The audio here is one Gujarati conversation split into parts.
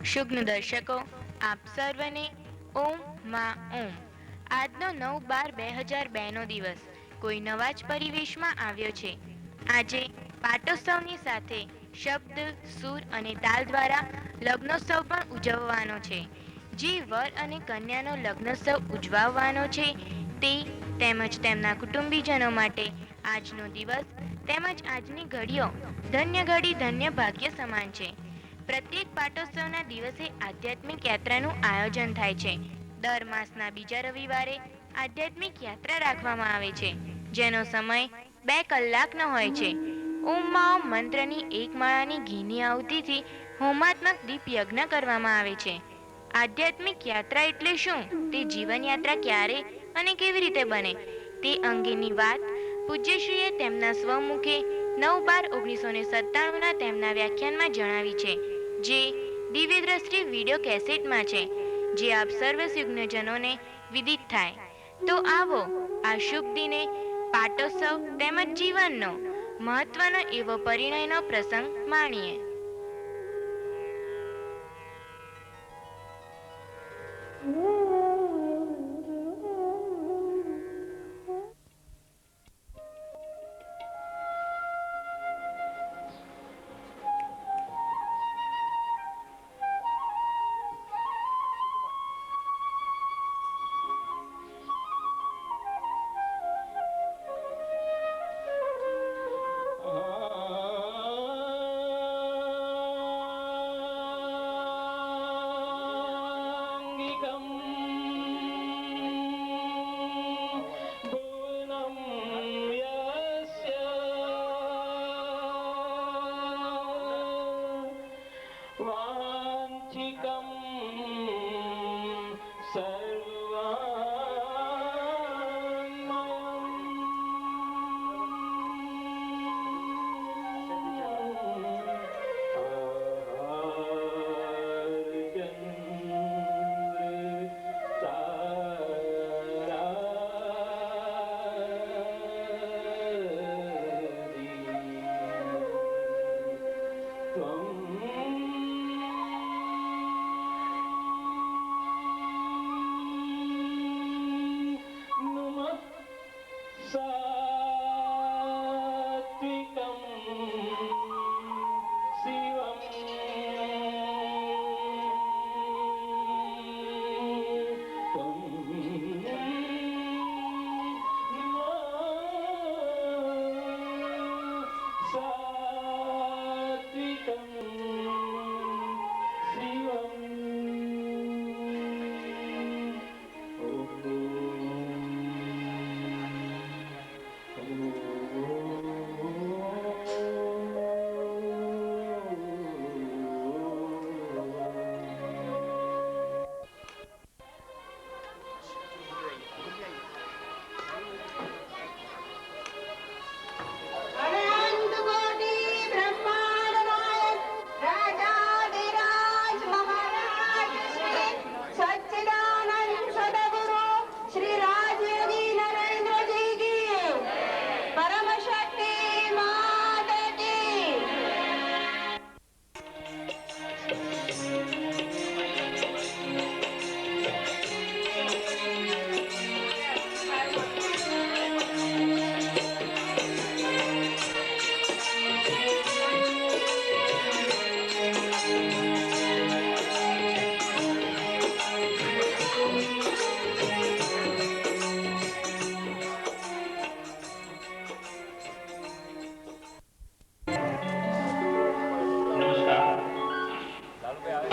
શુભ્ન દર્શકો, આપ સર્વને ઓમ માં ઓમ. આજનો 9/12/2002 નો દિવસ કોઈ નવા જ પરિવેશમાં આવ્યો છે. આજે પાટોત્સવની સાથે શબ્દ, સૂર અને તાલ દ્વારા લગ્નોત્સવ પણ ઉજવવાનો છે. જે વર અને કન્યાનો લગ્નોત્સવ ઉજવવાનો છે તે તેમજ તેમના કુટુંબીજનો માટે આજનો દિવસ તેમજ આજની ઘડીઓ ધન્ય ઘડી ધન્ય ભાગ્ય સમાન છે. પ્રત્યેક પાટોત્સવના દિવસે આધ્યાત્મિક યાત્રાનું આયોજન થાય છે. દર માસના બીજા રવિવારે આધ્યાત્મિક યાત્રા રાખવામાં આવે છે, જેનો સમય 2 કલાકનો હોય છે. ઓમમાં ઓમ મંત્રની એક માળાની ઘીની આહુતિથી હોમાત્મક દીપ યજ્ઞ કરવામાં આવે છે. આધ્યાત્મિક યાત્રા એટલે શું, તે જીવન યાત્રા ક્યારે અને કેવી રીતે બને, તે અંગેની વાત પૂજ્યશ્રીએ તેમના સ્વમુખે 9/12/1997 તેમના વ્યાખ્યાનમાં જણાવી છે, જે દિવ્ય દ્રષ્ટિ વિડીયો કેસેટમાં છે, જે આપ સર્વ સુજ્ઞજનોને વિદિત થાય. તો આવો આ શુભ દિને પાટોત્સવ તેમજ જીવનનો મહત્વનો એવો પરિણયનો પ્રસંગ માણીએ.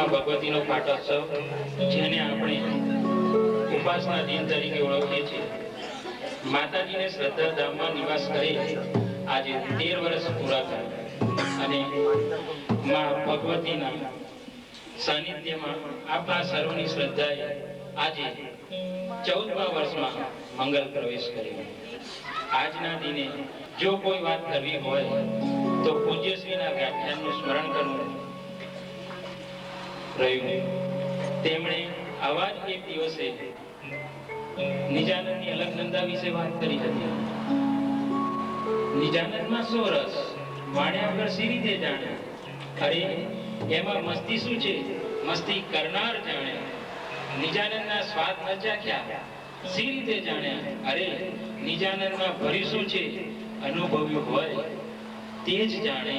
ભગવતીનો પાટોત્સવ, જેને આપણે ઉપાસના દિન તરીકે ઓળખીએ છીએ, માતાજીને શ્રદ્ધા ધામમાં નિવાસ કરે આજે 13 વર્ષ પૂરા થયા અને માં ભગવતીના સાનિધ્યમાં આપણા સર્વની શ્રદ્ધાએ આજે 14મા વર્ષમાં મંગલ પ્રવેશ કર્યો. આજના દિને જો કોઈ વાત કરવી હોય તો પૂજ્યશ્રીના વ્યાખ્યાનનું સ્મરણ કરવું રહ્યું. તેમણે આવા જ એક દિવસે નિજાનંદની અલકનંદા વિશે વાત કરી હતી. નિજાનંદમાં સો રસ, વાણ્યા વગર સી રીતે જાણે? અરે એમાં મસ્તી શું છે, મસ્તી કરનાર જાણે, નિજાનંદના સ્વાદ ન ચાખ્યા સી રીતે જાણ્યા? અરે નિજાનંદમાં ભરીશું છે, અનુભવ્યું હોય તે જ જાણે,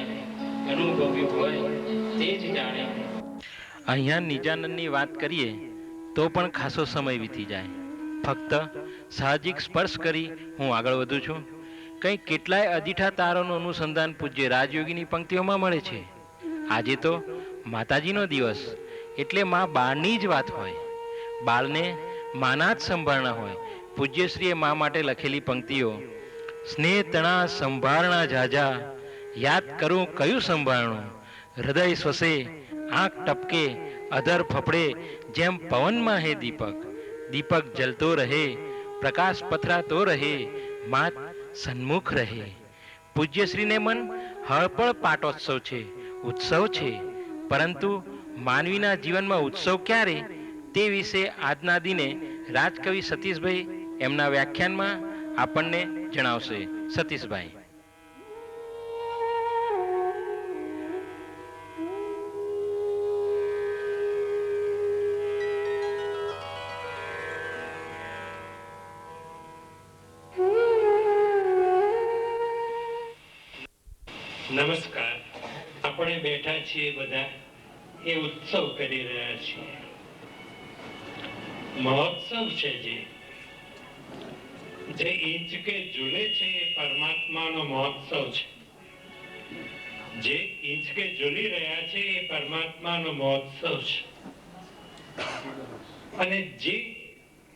અનુભવ્યું હોય તે જ જાણે. અહીંયા નિજાનંદની વાત કરીએ તો પણ ખાસો સમય વીતી જાય. ફક્ત સાહજિક સ્પર્શ કરી હું આગળ વધું છું. કંઈક કેટલાય અદીઠા તારોનું અનુસંધાન પૂજ્ય રાજયોગીની પંક્તિઓમાં મળે છે. આજે તો માતાજીનો દિવસ એટલે મા બાળની જ વાત હોય, બાળને માના જ સંભાળના હોય. પૂજ્યશ્રીએ મા માટે લખેલી પંક્તિઓ: સ્નેહ તણા સંભાળના ઝાઝા, યાદ કરું કયું સંભાળનું, હૃદય શ્વસે આંખ ટપકે અધર ફફડે, જેમ પવનમાં હે દીપક, દીપક જલતો રહે પ્રકાશ પથરાતો રહે, માત સન્મુખ રહે. પૂજ્યશ્રીને મન હળપળ પાટોત્સવ છે, ઉત્સવ છે. પરંતુ માનવીના જીવનમાં ઉત્સવ ક્યારે, તે વિશે આજના દિને રાજકવિ સતીશભાઈ એમના વ્યાખ્યાનમાં આપણને જણાવશે. સતીશભાઈ. નમસ્કાર. આપણે બેઠા છીએ બધા એ ઉત્સવ કરી રહ્યા છીએ, મહોત્સવ છે. જે ઈંચકે ઝૂલે છે એ પરમાત્માનો મહોત્સવ છે. જે ઈંચકે ઝૂલી રહ્યા છે એ પરમાત્માનો મહોત્સવ છે. અને જે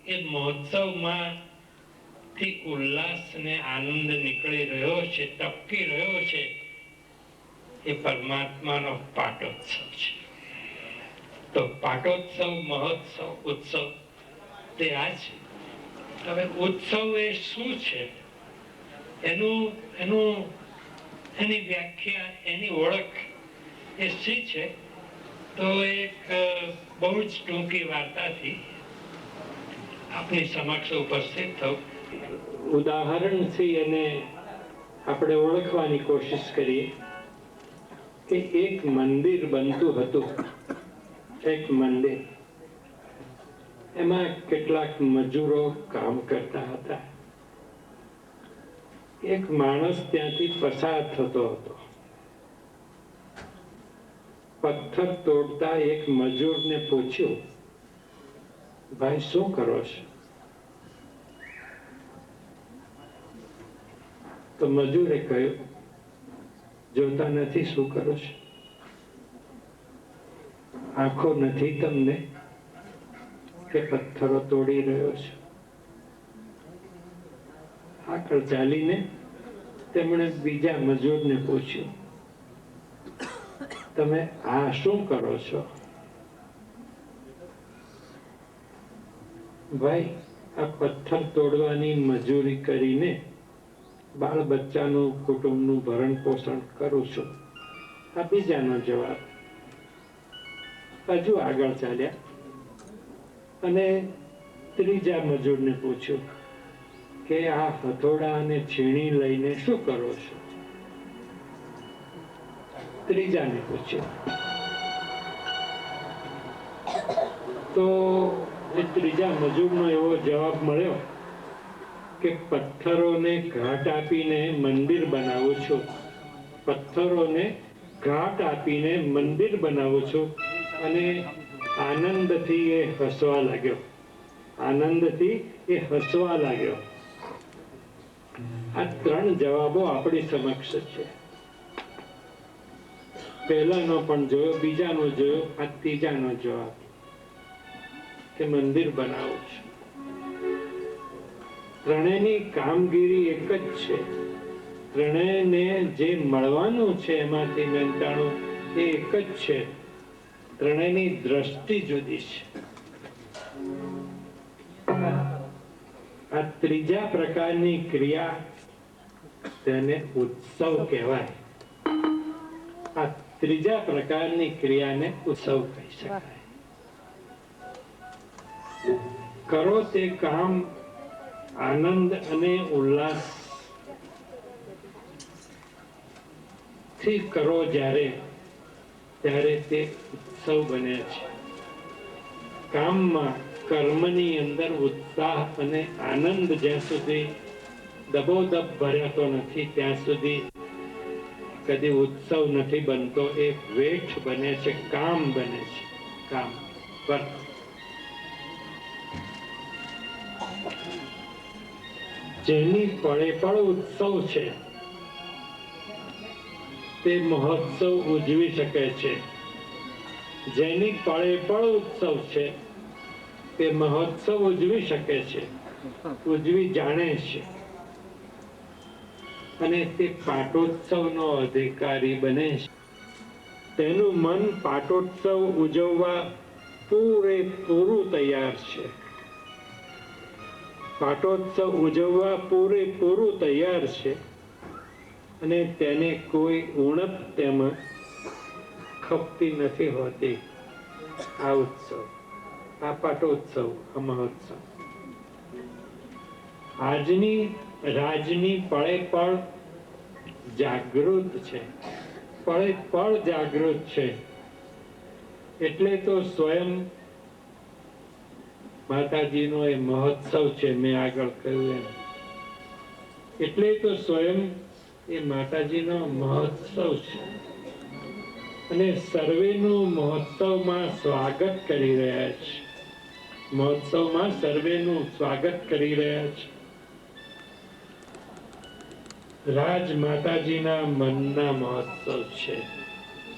એ મહોત્સવમાં થી ઉલ્લાસ ને આનંદ નીકળી રહ્યો છે, ટપકી રહ્યો છે, એ પરમાત્માનો પાટોત્સવ છે. તો પાટોત્સવ, મહોત્સવ, ઉત્સવ તે આ છે. હવે ઉત્સવ એ શું છે, એની વ્યાખ્યા, એની ઓળખ એ શી છે? તો એક બહુ જ ટૂંકી વાર્તાથી આપની સમક્ષ ઉપસ્થિત થવું. ઉદાહરણથી એને આપણે ઓળખવાની કોશિશ કરીએ કે એક મંદિર બનતું હતું. એક મંદિર, એમાં કેટલાક મજૂરો કામ કરતા હતા. એક માણસ ત્યાંથી પસાર થતો હતો. પથ્થર તોડતા એક મજૂરને પૂછ્યું, ભાઈ શું કરો છો? તો મજૂરે કહ્યું, જોતા નથી શું કરો છો? આંખો નથી તમને કે પથ્થરો તોડી રહ્યો છે? આગળ ચાલીને તેમણે બીજા મજૂરને પૂછ્યું, તમે આ શું કરો છો? ભાઈ, આ પથ્થર તોડવાની મજૂરી કરીને બાળ બચ્ચાનું, કુટુંબનું ભરણ પોષણ કરું છું. આ બીજાનો જવાબ. હજુ આગળ ચાલ્યા અને ત્રીજા મજૂરને પૂછ્યું કે આ હથોડા અને છીણી લઈને શું કરો છો? ત્રીજાને પૂછ્યું. તો એ ત્રીજા મજૂરનો એવો જવાબ મળ્યો કે પથ્થરોને ઘાટ આપીને મંદિર બનાવું છું. પથ્થરોને ઘાટ આપીને મંદિર બનાવું છું. અને આનંદથી એ હસવા લાગ્યો. આનંદથી એ હસવા લાગ્યો. આ ત્રણ જવાબો આપણી સમક્ષ છે. પહેલાનો પણ જોયો, બીજાનો જોયો, આ ત્રીજાનો જવાબ કે મંદિર બનાવું છું. ત્રણેયની કામગીરી એક જ છે. ત્રણેયને જે મળવાનું છે એમાંથી મહેનતાણું એ એક જ છે. ત્રણેયની દ્રષ્ટિ જુદી છે. આ ત્રીજા પ્રકારની ક્રિયા તેને ઉત્સવ કહેવાય. આ ત્રીજા પ્રકારની ક્રિયાને ઉત્સવ કહી શકાય. કરો તે કામ આનંદ અને ઉલ્લાસ થી કરો જ્યારે, ત્યારે તે ઉત્સવ બને છે. કામમાં કર્મની અંદર ઉત્સાહ અને આનંદ જ્યાં સુધી દબોદબ ભર્યો નથી ત્યાં સુધી કદી ઉત્સવ નથી બનતો. એ વેઠ બને છે, કામ બને છે, કામ વર્ક. જેની પળે પળ ઉત્સવ છે તે મહોત્સવ ઉજવી શકે છે. જેની પળે પળ ઉત્સવ છે તે મહોત્સવ ઉજવી શકે છે, ઉજવી જાણે છે અને તે પાટોત્સવનો અધિકારી બને છે. તેનું મન પાટોત્સવ ઉજવવા પૂરેપૂરું તૈયાર છે. પાટોત્સવ ઉજવવા પૂરેપૂરું તૈયાર છે અને તેને કોઈ ઉણપ તેમાં ખપતી નથી હોતી. આ ઉત્સવ, આ પાટોત્સવ, આ મહોત્સવ આજની રાજની પળે પળ જાગૃત છે, પળે પળ જાગૃત છે. એટલે તો સ્વયં માતાજીનો એ મહોત્સવ છે. મેં આગળ કહ્યું એમ, એટલે તો સ્વયં એ માતાજીનો મહોત્સવ છે અને સર્વેનું મહોત્સવમાં સ્વાગત કરી રહ્યા છે. મહોત્સવમાં સર્વેનું સ્વાગત કરી રહ્યા છે. રાજ માતાજીના મનના મહોત્સવ છે.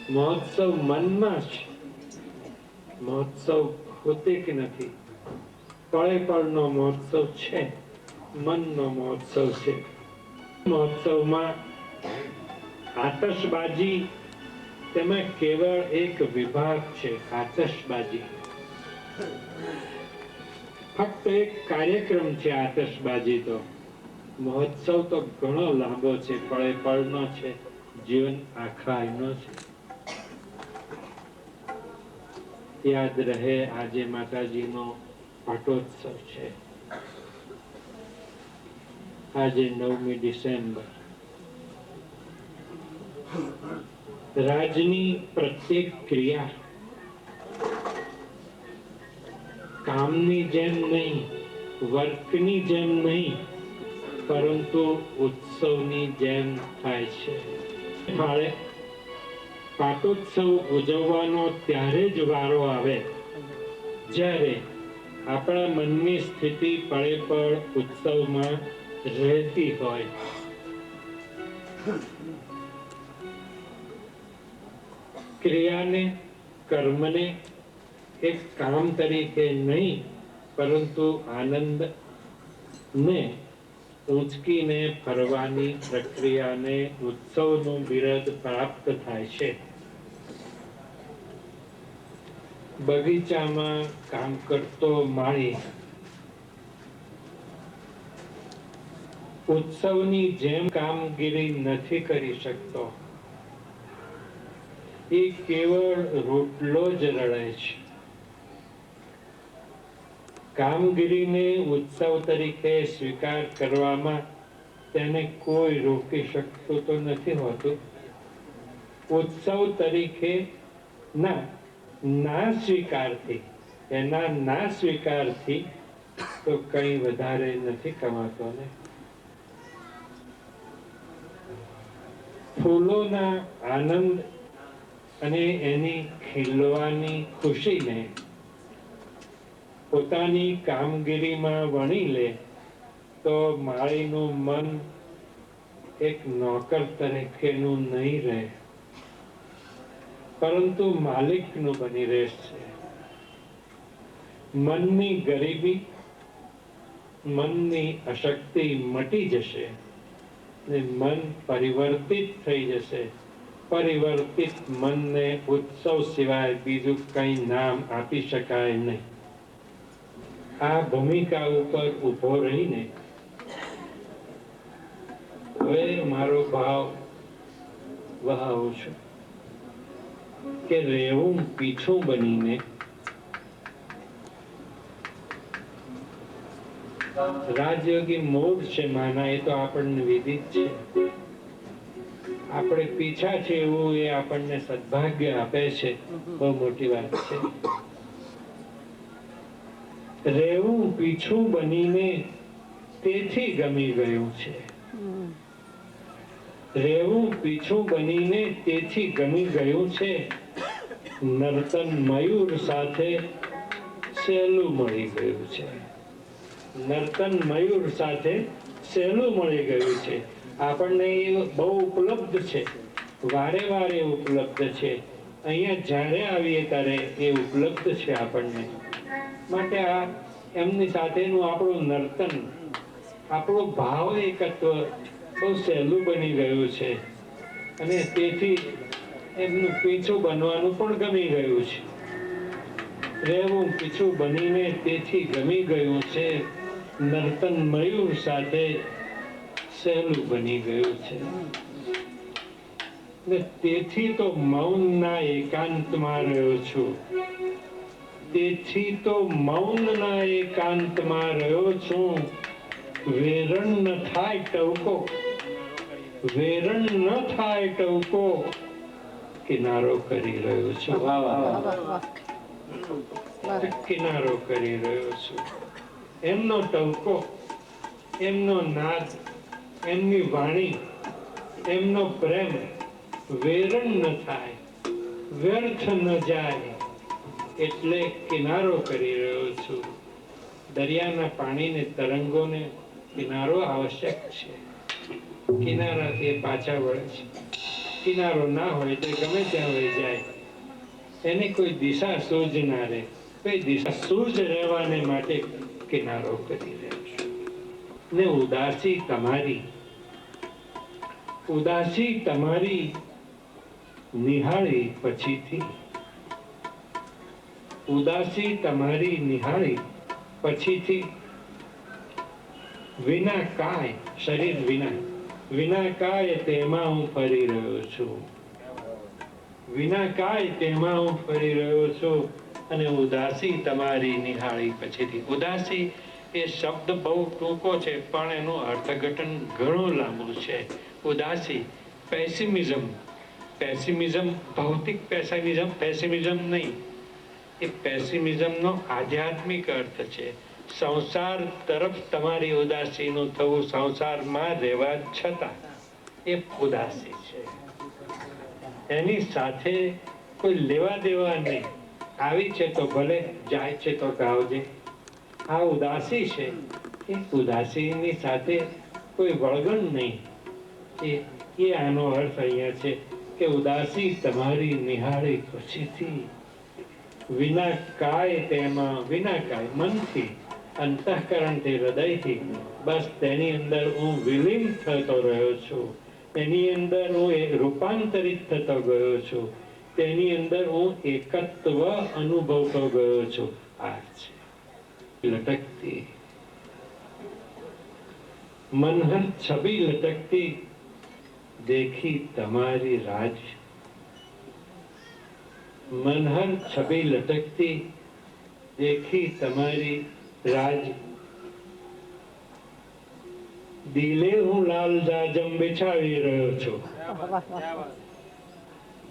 મહોત્સવ મનમાં છે. મહોત્સવ હોતે કે નથી, પળે પળનો મહોત્સવ છે, મનનો મહોત્સવ છે. મહોત્સવમાં આતશબાજી, તેમાં કેવળ એક વિભાગ છે, આતશબાજી. ફક્ત એક કાર્યક્રમ છે આતશબાજી. તો મહોત્સવ તો ઘણો લાંબો છે, પળે પળનો છે, જીવન આખા એનો છે. યાદ રહે આજે માતાજીનો પાટોત્સવ છે. આજે 9મી ડિસેમ્બર. રાજની પ્રત્યેક ક્રિયા કામની જેમ નહીં, વર્કની જેમ નહીં, પરંતુ ઉત્સવની જેમ થાય છે. પાટોત્સવ ઉજવવાનો ત્યારે જ વારો આવે જ્યારે આપણા મનની સ્થિતિ પળે પળ ઉત્સવમાં રહેતી હોય. ક્રિયાને, કર્મને એક કામ તરીકે નહીં, પરંતુ આનંદ ને ઊંચકીને ફરવાની પ્રક્રિયાને ઉત્સવનું બિરુદ પ્રાપ્ત થાય છે. બગીચામાં કામ કરતો માળી ઉત્સવની જેમ કામગીરી નથી કરી શકતો. એ કેવળ રોટલો જ રળે છે. કામગીરીને ઉત્સવ તરીકે સ્વીકાર કરવામાં તેને કોઈ રોકી શકતું તો નથી હોતું. ઉત્સવ તરીકે ના સ્વીકારથી, એના ના સ્વીકારથી તો કંઈ વધારે નથી કમાતો ને. ફૂલોના આનંદ અને એની ખીલવાની ખુશીને પોતાની કામગીરીમાં વણી લે તો માળીનું મન એક નોકર તરીકેનું નહીં રહે, પરંતુ માલિકનું બની રહેશે. મનની ગરીબી, મનની અશક્તિ મટી જશે ને મન પરિવર્તિત થઈ જશે. પરિવર્તિત મનને ઉત્સવ સિવાય બીજું કંઈ નામ આપી શકાય નહીં. આ ભૂમિકા ઉપર ઉભો રહીને હવે મારો ભાવ વહાવું છું કે રહેવું પીછું બનીને રાજયોગી મોડ છે માના, એ તો આપણને વિદિત છે. આપણે પીછા છે એવું એ આપણને સદભાગ્ય આપે છે, બહુ મોટી વાત છે. રહેવું પીછું બનીને તેથી ગમી ગયું છે. રહેવું પીછું બનીને તેથી ગમી ગયું છે. નર્તન મયુર સાથે સહેલું મળી ગયું છે. નર્તન મયુર સાથે સહેલું મળી ગયું છે. આપણને એ બહુ ઉપલબ્ધ છે, વારે વારે ઉપલબ્ધ છે. અહીંયા જ્યારે આવીએ ત્યારે એ ઉપલબ્ધ છે આપણને. માટે આ એમની સાથેનું આપણું નર્તન, આપણો ભાવ એકત્વ બહુ સહેલું બની ગયું છે અને તેથી એમનું પીછું બનવાનું પણ ગમી ગયું છે. રહેવું પીછું બનીને તેથી ગમી ગયું છે. નર્તન મયુર સાથે સહેલું બની ગયું છે. ને તેથી તો મૌનના એકાંતમાં રહ્યો છું. તેથી તો મૌનના એકાંતમાં રહ્યો છું. વેરણ ન થાય ટવકો, વેરણ ન થાય ટવકો, કિનારો કરી રહ્યો છું. કિનારો કરી રહ્યો છું. એમનો ટવકો, એમનો નાદ, એમની વાણી, એમનો પ્રેમ વેરણ ન થાય, વ્યર્થ ન જાય, એટલે કિનારો કરી રહ્યો છું. દરિયાના પાણીને, તરંગોને કિનારો આવશ્યક છે. કિનારાથી એ પાછા વળે છે. કિનારો ના હોય તો ગમે ત્યાં વહી જાય. એની કોઈ દિશા સૂઝ ના રહે. કોઈ દિશા સૂઝ રહેવાને માટે કિનારો કરી રહ્યો છું. ને ઉદાસી તમારી, ઉદાસી તમારી નિહાળી પછીથી, ઉદાસી તમારી નિહાળી પછીથી, વિના કાય, શરીર વિના, વિના કાય તેમાં હું ફરી રહ્યો છું. વિના કાય તેમાં હું ફરી રહ્યો છું. અને ઉદાસી તમારી નિહાળી પછીથી. ઉદાસી એ શબ્દ બહુ ટૂંકો છે પણ એનું અર્થઘટન ઘણું લાંબુ છે. ઉદાસી, પેસિમિઝમ, પેસિમિઝમ ભૌતિક પેસિમિઝમ નહીં. એ પેસિમિઝમનો આધ્યાત્મિક અર્થ છે. સંસાર તરફ તમારી ઉદાસીનું થવું, સંસારમાં રહેવા છતાં એ ઉદાસી છે. એની સાથે કોઈ લેવા દેવા નહીં. આવી છે તો ભલે, જાય છે તો આવજે. આ ઉદાસી છે. એ ઉદાસીની સાથે કોઈ વળગણ નહીં. એ આનો અર્થ અહીંયા છે કે ઉદાસી તમારી નિહાળી પછીથી, વિના કાય તેમાં, વિના કાય મનથી, અંતઃકરણથી, હૃદયથી, બસ તેની અંદર હું વિલીન થતો રહ્યો છું. એની અંદર હું રૂપાંતરિત થતો ગયો છું. તેની અંદર હું એકત્વ અનુભવતો ગયો છું. આ છે લટકતી મનહર છબી, લટકતી દેખી તમારી રાજ. મનહર છબી લટકતી દેખી તમારી રાજ. દિલે હું લાલ જાજમ બિછાવી રહ્યો છું.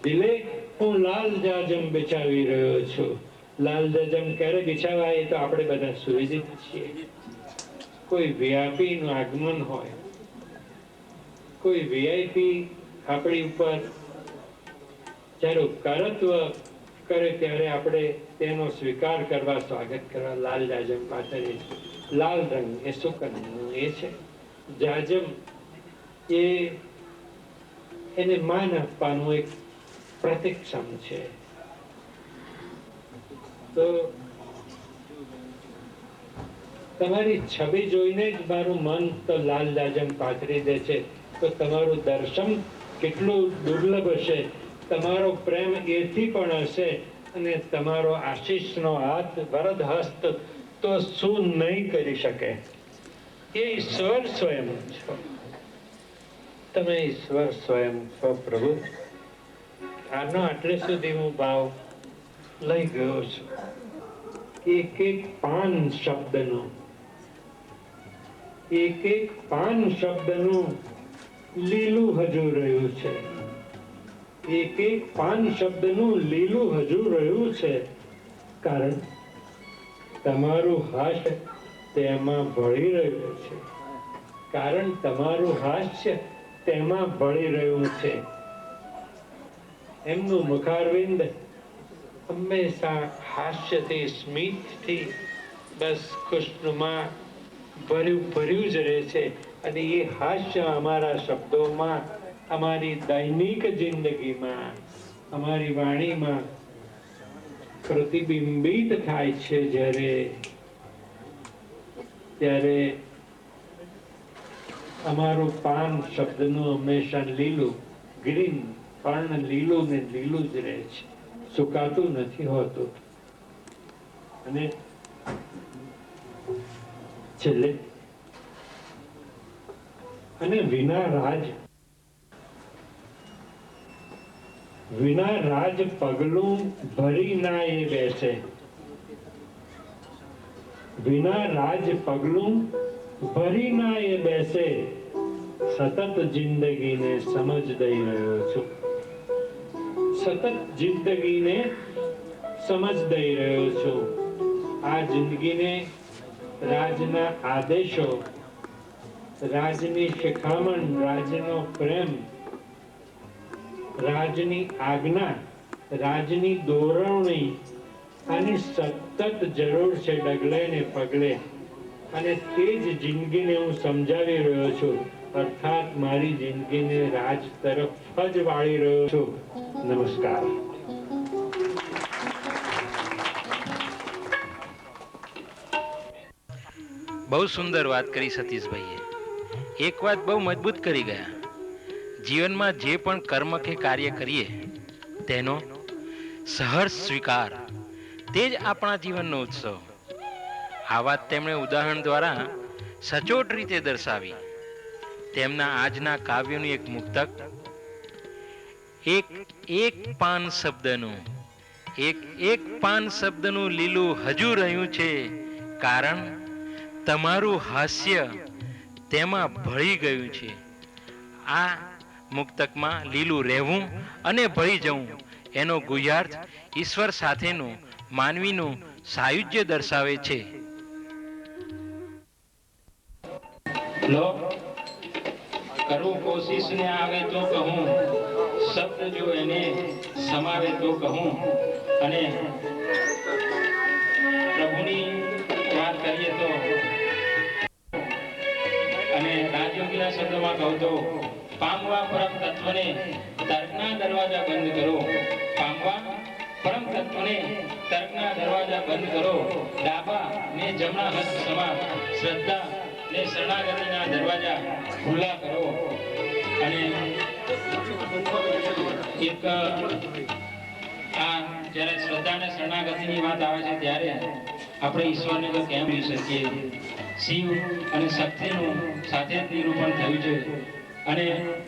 દિલે હું લાલ જાજમ બિછાવી રહ્યો છું. લાલ જાજમ ક્યારે બિછાવાય તો આપણે બધા સુવિધિત છીએ. કોઈ વીઆઈપી નું આગમન હોય, કોઈ વીઆઈપી આપણી ઉપર જ્યારે ઉપકારત્વ કરે ત્યારે આપણે તેનો સ્વીકાર કરવા, સ્વાગત કરવા લાલ જાજમ પાથરીએ છીએ. લાલ રંગ એ સુકનનું એ છે. જાજમ એને માન આપવાનું એક પ્રતિક્ષમ છે. તો તમારી છબી જોઈને જ મારું મન તો લાલ જાજમ પાથરી દે છે. તો તમારું દર્શન કેટલું દુર્લભ હશે, તમારો પ્રેમ એથી પણ હશે, અને તમારો આશીષનો હાથ, વરદ હસ્ત તો શું નહીં કરી શકે. એ ઈશ્વર સ્વયં છો. તમે ઈશ્વર સ્વયં છો પ્રભુ. આનો આટલે સુધી હું ભાવ લઈ ગયો છું. એક એક પાન શબ્દનું, એક એક પાન શબ્દનું લીલું હજુ રહ્યું છે. એક એક પાન શબ્દનું લીલું હજુ રહ્યું છે. કારણ તમારું હાસ્ય તેમાં ભળી રહ્યું છે, કારણ તમારું હાસ્ય તેમાં ભળી રહ્યું છે. એમનું મુખારવિંદ હંમેશા હાસ્યથી, સ્મિતથી બસ ખુશનુમા ભર્યું જ રહે છે. અને એ હાસ્ય અમારા શબ્દોમાં, અમારી દૈનિક જિંદગીમાં, અમારી વાણીમાં પ્રતિબિંબિત થાય છે. ત્યારે અમારું પાન શબ્દનું હંમેશા લીલું, ગ્રીન, પર્ણ લીલું ને લીલું જ રહે છે, સુકાતું નથી હોતું. અને છેલ્લે અને વિના રાજ પગલું ભરી ના એ બેસે, વિના રાજ પગલું ભરી ના એ બેસે, સતત જિંદગીને સમજ દઈ રહ્યો છું, સતત જિંદગીને સમજ દઈ રહ્યો છું. આ જિંદગીને રાજના આદેશો, રાજની શિખામણ, રાજનો પ્રેમ, રાજની આજ્ઞા, રાજની દોરવણી આની સતત જરૂર છે, ડગલે ને પગલે. અને તે જ જિંદગીને હું સમજાવી રહ્યો છું, અર્થાત મારી જિંદગીને રાજ તરફ જ વાળી રહ્યો છું. નમસ્કાર. બહુ સુંદર વાત કરી સતીશભાઈએ. એક વાત બહુ મજબૂત કરી ગયા. જીવનમાં જે પણ કર્મ કે કાર્ય કરીએ તેનો સહર્ષ સ્વીકાર, તે જ આપણા જીવનનો ઉત્સવ. આ વાત તેમણે ઉદાહરણ દ્વારા સચોટ રીતે દર્શાવી. તેમના આજના કાવ્યનું એક મુક્તક, એક પાન શબ્દનું લીલું હજુ રહ્યું છે, કારણ તમારું હાસ્ય તેમાં ભળી ગયું છે. આ મુક્તકમાં લીલું રહેવું અને ભળી જવું એનો ગુહ્યાર્થ ઈશ્વર સાથેનું માનવીનું સાયુજ્ય દર્શાવે છે. લો કરું કોશિશ ને આવે તો કહું, શબ્દ જો એને સમાવે તો કહું. અને પ્રભુની વાત કરીએ તો, અને રાજયોગીના શબ્દમાં કહું તો, પામવા પરમ તત્વને તર્કના દરવાજા બંધ કરો, પામવા પરમ તત્વને તર્કના દરવાજા બંધ કરો, ડાબા ને જમણા હસ્ત સમા શ્રદ્ધા ને શરણાગતિના દરવાજા ખુલ્લા કરો. અને એક આ જ્યારે શ્રદ્ધા અને શરણાગતિની વાત આવે છે ત્યારે આપણે ઈશ્વરને તો કેમ ભૂલી શકીએ. શિવ અને શક્તિનું સાથે જ નિરૂપણ થયું છે. અને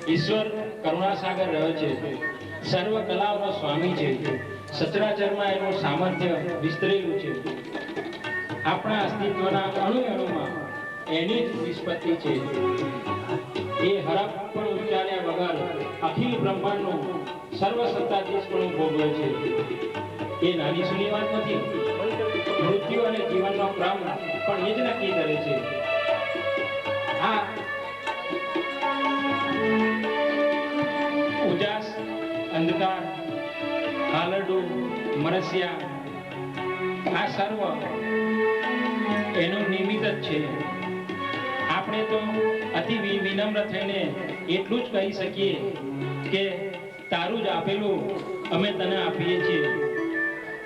ઈશ્વર કરુણાસાગર રહ્યો છે, સર્વ કલાઓનો સ્વામી છે, સચરાચરમાં એનું સામર્થ્ય વિસ્તરેલું છે. આપણા અસ્તિત્વના અણુમાં એની જ નિષ્પત્તિ છે. એ હરખ પણ ઉચ્ચાર્યા વગર અખિલ બ્રહ્માંડનું સર્વ સત્તાધીશપણું ભોગવે છે. એ નાની સૂની વાત નથી. મૃત્યુ અને જીવનનો ક્રમ પણ એ જ નક્કી કરે છે. આ ઉજાસ, અંધકાર, હાલરડું, મરસિયા, આ સર્વ એનું નિમિત્ત જ છે. આપણે તો અતિ વિનમ્ર થઈને એટલું જ કહી શકીએ કે તારું જ આપેલું અમે તને આપીએ છીએ.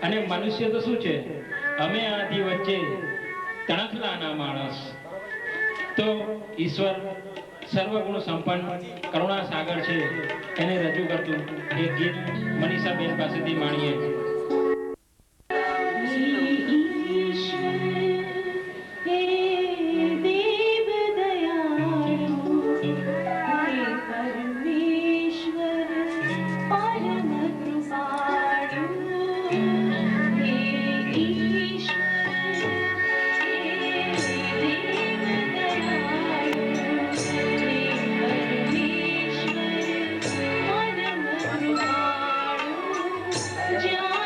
અને મનુષ્ય તો શું છે, અમે આથી વચ્ચે તણખલાના માણસ. તો ઈશ્વર સર્વગુણ સંપન્ન કરુણા સાગર છે, એને રજૂ કરતું એક ગીત મનીષાબેન પાસેથી માણીએ. जा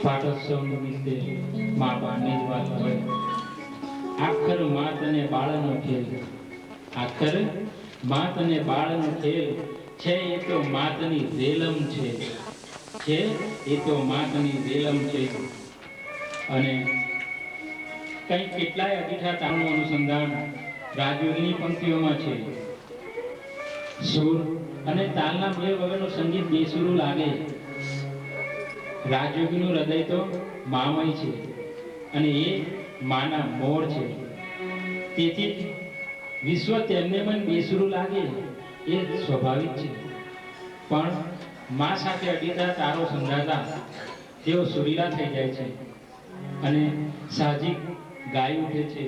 પાટોત્સવ નિમિત્તે મા બાની જ વાત હોય. આખર માત અને બાળનો ખેલ, આખર માત અને બાળનો ખેલ છે એ તો માતની રેલમ છે એ તો માતની રેલમ છે. અને કંઈક કેટલાય અડીઠા તાળનું અનુસંધાન રાજયોગીની પંક્તિઓમાં છે. સુર અને તાલના મેળ વગરનું સંગીત બેસુરું લાગે. રાજયોગીનું હૃદય તો મામય છે અને એ માના મોર છે. તેથી વિશ્વ તેમને મન બેસુરું લાગે એ સ્વાભાવિક છે. પણ મા સાથે અડીતા તારો સંધાતા તેઓ સુરીલા થઈ જાય છે અને સાહજિક ગાઈ ઉઠે છે,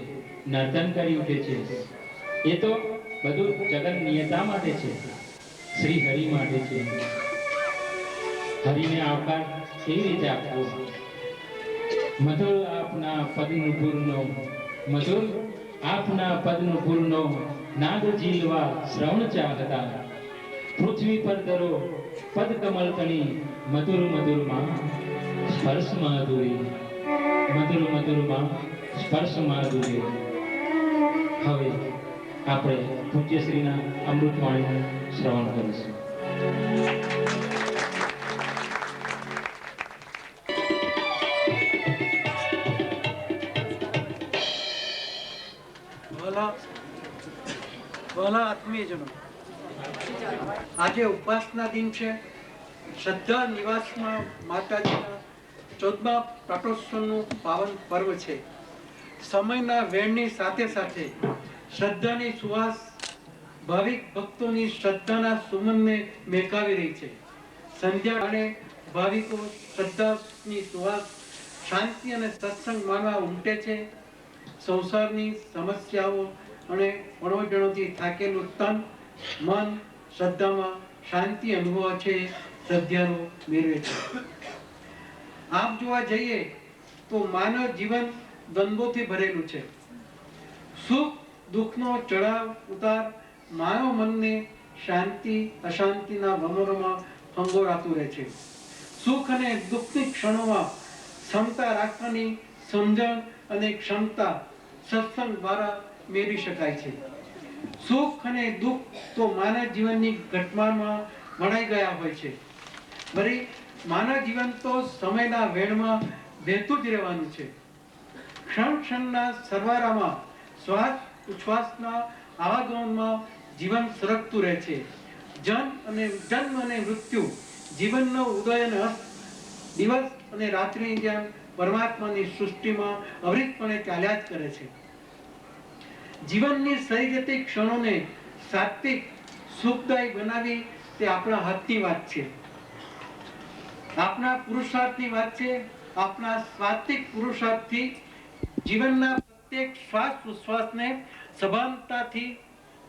નર્તન કરી ઉઠે છે. એ તો બધું જગત નિયતા માટે છે, શ્રી હરિ માટે છે. હરિને આવકાર કેવી રીતે આપવો? મધુર આપના પદનુપુરનો, મધુર આપના પદનુપુરનો નાદ ઝીલવા શ્રવણ ચાહતા. પૃથ્વી પર ધરો પદ કમલ તણી, મધુર મધુરમાં સ્પર્શ માધુરી, મધુર મધુરમાં સ્પર્શ માધુરી. હવે આપણે પૂજ્યશ્રીના અમૃતવાણીનું શ્રવણ કરીશું. વહાલા આત્મીયજનો, આજે ઉપાસના દિન છે. શ્રદ્ધા નિવાસમાં માતાજીના 14મા પાટોત્સવનું પાવન પર્વ છે. સમયના વેણની સાથે સાથે શ્રદ્ધાની સુવાસ ભાવિક ભક્તોની શ્રદ્ધાના સુમનને મેકાવી રહી છે. સંધ્યા અને ભાવિકો શ્રદ્ધાની સુવાસ, શાંતિ અને સત્સંગ માનવા ઉમટે છે. સંસારની સમસ્યાઓ અને અણોજણોથી થાકેલું તન મન શ્રદ્ધામાં શાંતિ અનુભવ છે, શ્રદ્ધાનો મેળવે છે. આમ જોવા જઈએ તો માનવ જીવન દ્વંદ્વોથી ભરેલું છે. સુખ દુઃખનો ચઢાવ ઉતાર માનવ મનને શાંતિ અશાંતિના વમરોમાં ફંગોળાતું રહે છે. સુખ અને દુઃખની ક્ષણોમાં ક્ષમતા રાખવાની સમજણ અને ક્ષમતા સત્સંગ દ્વારા મેળવી શકાય છે. સુખ અને દુઃખ તો માનવ જીવનની ઘટમાળમાં વણાઈ ગયા હોય છે. વળી માનવ જીવન તો સમયના વેણમાં વહેતું જ રહેવાનું છે. ક્ષણ ક્ષણના સરવારામાં શ્વાસ ઉચ્છ્વાસના આવાગમનમાં જીવન સરકતું રહે છે. જન્મ અને મૃત્યુ, જીવનનો ઉદય અને અસ્ત, દિવસ અને રાત્રિની જેમ પરમાત્માની સૃષ્ટિમાં અવિરતપણે ચાલ્યા જ કરે છે. જીવનની સહી જતી ક્ષણોને સાત્વિક સુખદાયી બનાવી તે આપણા હાથની વાત છે, આપણા પુરુષાર્થની વાત છે. આપણા સાત્વિક પુરુષાર્થથી જીવનના પ્રત્યેક શ્વાસ ઉચ્છ્વાસને સભાનતાથી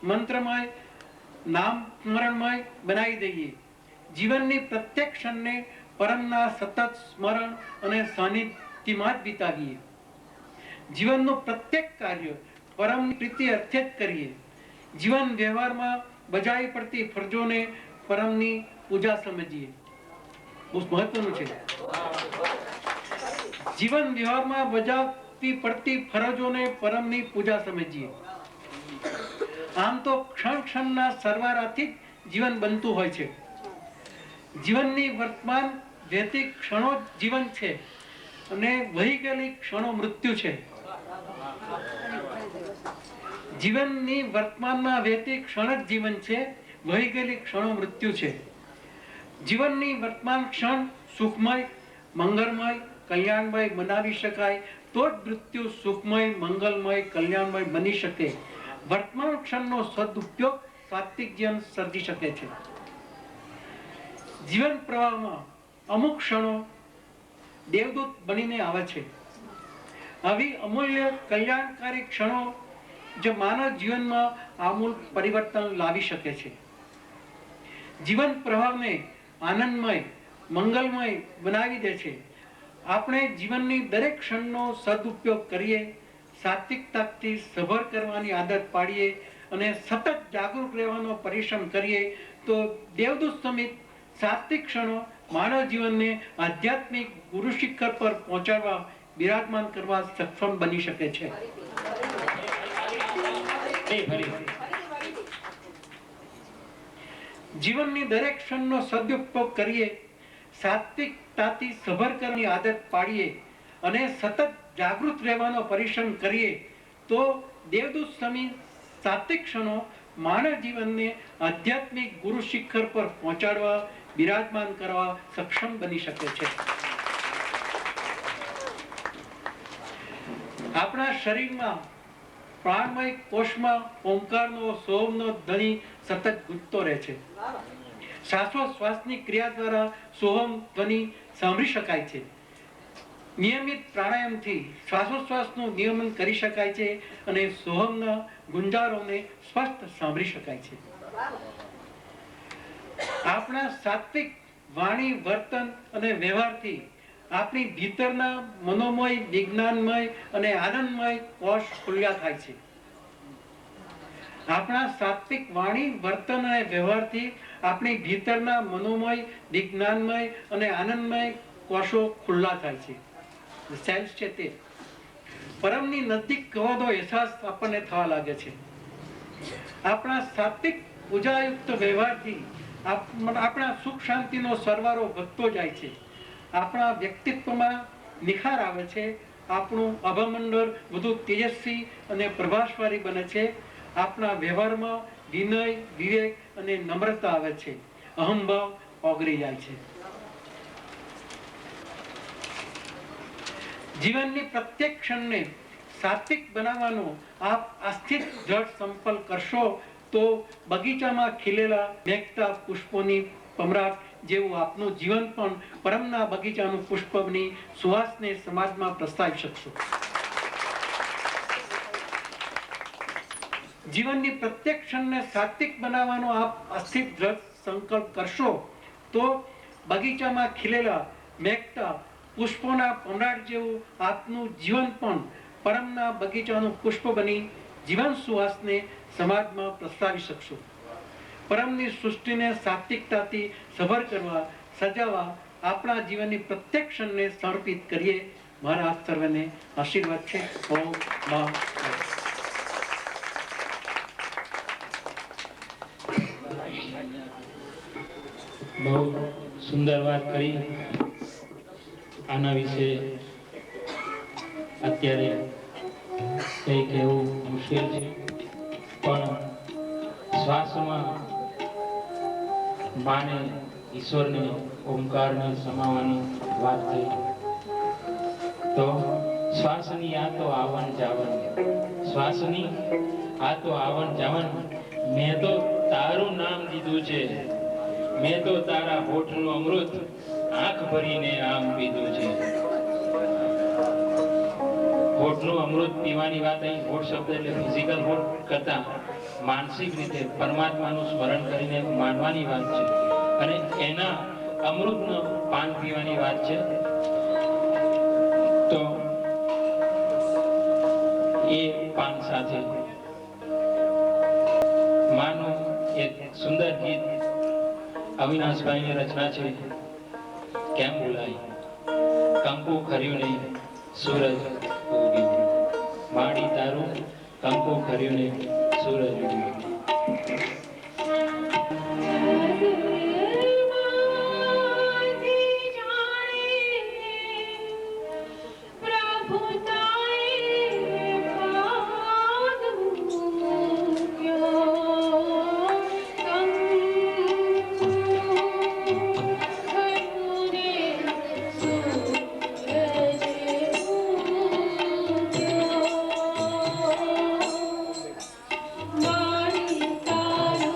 મંત્રમય, નામ સ્મરણમય બનાવી દઈએ. જીવનની પ્રત્યેક ક્ષણને પરમના સતત સ્મરણ અને સાનિધ્યમાં જ વિતાવીએ. જીવનનું પ્રત્યેક કાર્ય પરમની પ્રીતિ અર્થે જ કરીએ. જીવન વ્યવહારમાં બજાવી પડતી ફરજોને પરમની પૂજા સમજીએ. બહુ મહત્વનું છે. જીવન વ્યવહારમાં બજાવતી પડતી ફરજોને પરમની પૂજા સમજીએ. આમ તો ક્ષણ ક્ષણના સરવારાથી જ જીવન બનતું હોય છે. જીવનની વર્તમાન વહેતી ક્ષણો જીવન છે અને વહી ગયેલી ક્ષણો મૃત્યુ છે. જીવનની વર્તમાનમાં વહેતી ક્ષણ જ જીવન છે, વહી ગયેલી ક્ષણો મૃત્યુ છે. જીવનની વર્તમાન ક્ષણ સુખમય, મંગળમય, કલ્યાણમય બનાવી શકાય તો જ મૃત્યુ સુખમય, મંગલમય, કલ્યાણમય બની શકે. વર્તમાન ક્ષણનો સદુપયોગ સાત્વિક જીવન સર્જી શકે છે. જીવન પ્રવાહમાં અમુક ક્ષણો દેવદૂત બનીને આવે છે. આવી અમૂલ્ય કલ્યાણકારી ક્ષણો જે માનવ જીવનમાં આમૂલ પરિવર્તન લાવી શકે છે. જીવન પ્રવાહને આનંદમય, મંગલમય બનાવી દે છે. આપણે જીવનની દરેક ક્ષણનો સદુપયોગ કરીએ, સાત્વિકતાથી સભર કરવાની આદત પાડીએ અને સતત જાગૃત રહેવાનો પરિશ્રમ કરીએ તો દેવદૂત સમિત સાત્વિક ક્ષણો માનવ જીવનને આધ્યાત્મિક ગુરુ શિખર પર પહોંચાડવા, બિરાજમાન કરવા સક્ષમ બની શકે છે. જીવનની દરેક ક્ષણનો સદુપયોગ કરીએ, સાત્વિકતાથી સભર કરવાની આદત પાડીએ અને સતત જાગૃત રહેવાનો પરિશ્રમ કરીએ તો દેવદૂત સમી સાત્વિક ક્ષણો માનવ જીવનને આધ્યાત્મિક ગુરુ શિખર પર પહોંચાડવા, બિરાજમાન કરવા સક્ષમ બની શકે છે. આપણા શરીરમાં પ્રાણમય કોષમાં ઓમકારનો, સોમનો ધ્વનિ સતત ગુંજતો રહે છે. શ્વાસોશ્વાસની ક્રિયા દ્વારા સોહમ ધ્વનિ સાંભળી શકાય છે. નિયમિત પ્રાણાયામથી શ્વાસોશ્વાસનું નિયમન કરી શકાય છે અને સોહમના ગુંજારોને સ્પષ્ટ સાંભળી શકાય છે. આપણા સાત્વિક વાણી, વર્તન અને વ્યવહારથી આપણી ભીતરના મનોમય, વિજ્ઞાનમય અને આનંદમય કોષ ખુલ્યા થાય છે. આપણા સાત્વિક વાણી, વર્તન અને વ્યવહારથી આપણી ભીતરના મનોમય, વિજ્ઞાનમય અને આનંદમય કોષો ખુલ્લા થાય છે. સેલ્સ છે તે પરમની નજીક હોવાનો અહેસાસ આપણને થવા લાગે છે. આપણા સાત્વિક પૂજાયુક્ત વ્યવહારથી આપણા સુખ શાંતિનો સરવારો વધતો જાય છે. આપણા વ્યક્તિત્વમાં નિખાર આવે છે. આપણું અભમંડળ વધુ તેજસ્વી અને પ્રભાવશાળી બને છે. આપણા વ્યવહારમાં વિનય, વિવેક અને નમ્રતા આવે છે. અહંભાવ ઓગળી જાય છે. જીવનની પ્રત્યેક ક્ષણને સાત્વિક બનાવવાનો આપ આસ્થિત દ્રઢ સંકલ્પ કરશો તો બગીચામાં ખીલેલા મહેકતા પુષ્પોની પમરાટ જેવું આપનું જીવન પણ પરમના બગીચાનું પુષ્પની સુવાસને સમાજમાં પ્રસ્તાવી શકશો. જીવનની પ્રત્યેક ક્ષણને સાત્વિક બનાવવાનો આપ અસ્થિત દ્રઢ સંકલ્પ કરશો તો બગીચામાં ખીલેલા મહેકતા પુષ્પોના પમરાટ જેવું આપનું જીવન પણ પરમના બગીચાનું પુષ્પ બની જીવન સુવાસને સમાજમાં પ્રસ્તાવી શકશો. પરમની સૃષ્ટિને સાત્વિકતાથી સભર કરવા, સજાવવા આપણા જીવનની પ્રત્યેક ક્ષણને સમર્પિત કરીએ. મારા આપ સર્વને આશીર્વાદ છે. ઓમ નમઃ. બહુ સુંદર વાત કરી. આના વિશે અત્યારે કંઈ કહેવું મુશ્કેલ છે, પણ શ્વાસમાં માને, ઈશ્વરને, ઓમકારને સમાવવાની વાત થઈ તો શ્વાસની આ તો આવન જાવન, શ્વાસની આ તો આવન જાવન. મેં તો તારું નામ દીધું છે, મેં તો તારા હોઠનું અમૃત આંખ ભરીને આમ પીધું છે. હોઠનું અમૃત પીવાની વાત અહીં હોઠ શબ્દ એટલે ફિઝિકલ હોઠ કરતા માનસિક રીતે પરમાત્માનું સ્મરણ કરીને માનવાની વાત છે અને એના અમૃતનું પાન પીવાની વાત છે. તો એ પાન સાથે માનું એક સુંદર ગીત અવિનાશભાઈની રચના છે. કેમ ભૂલાય કંકુ ખર્યું નહીં, સૂરજ ઉગ્યું, માડી તારું કંકુ ખર્યું નહીં, સૂરજ ઉગ્યું. મારી તારા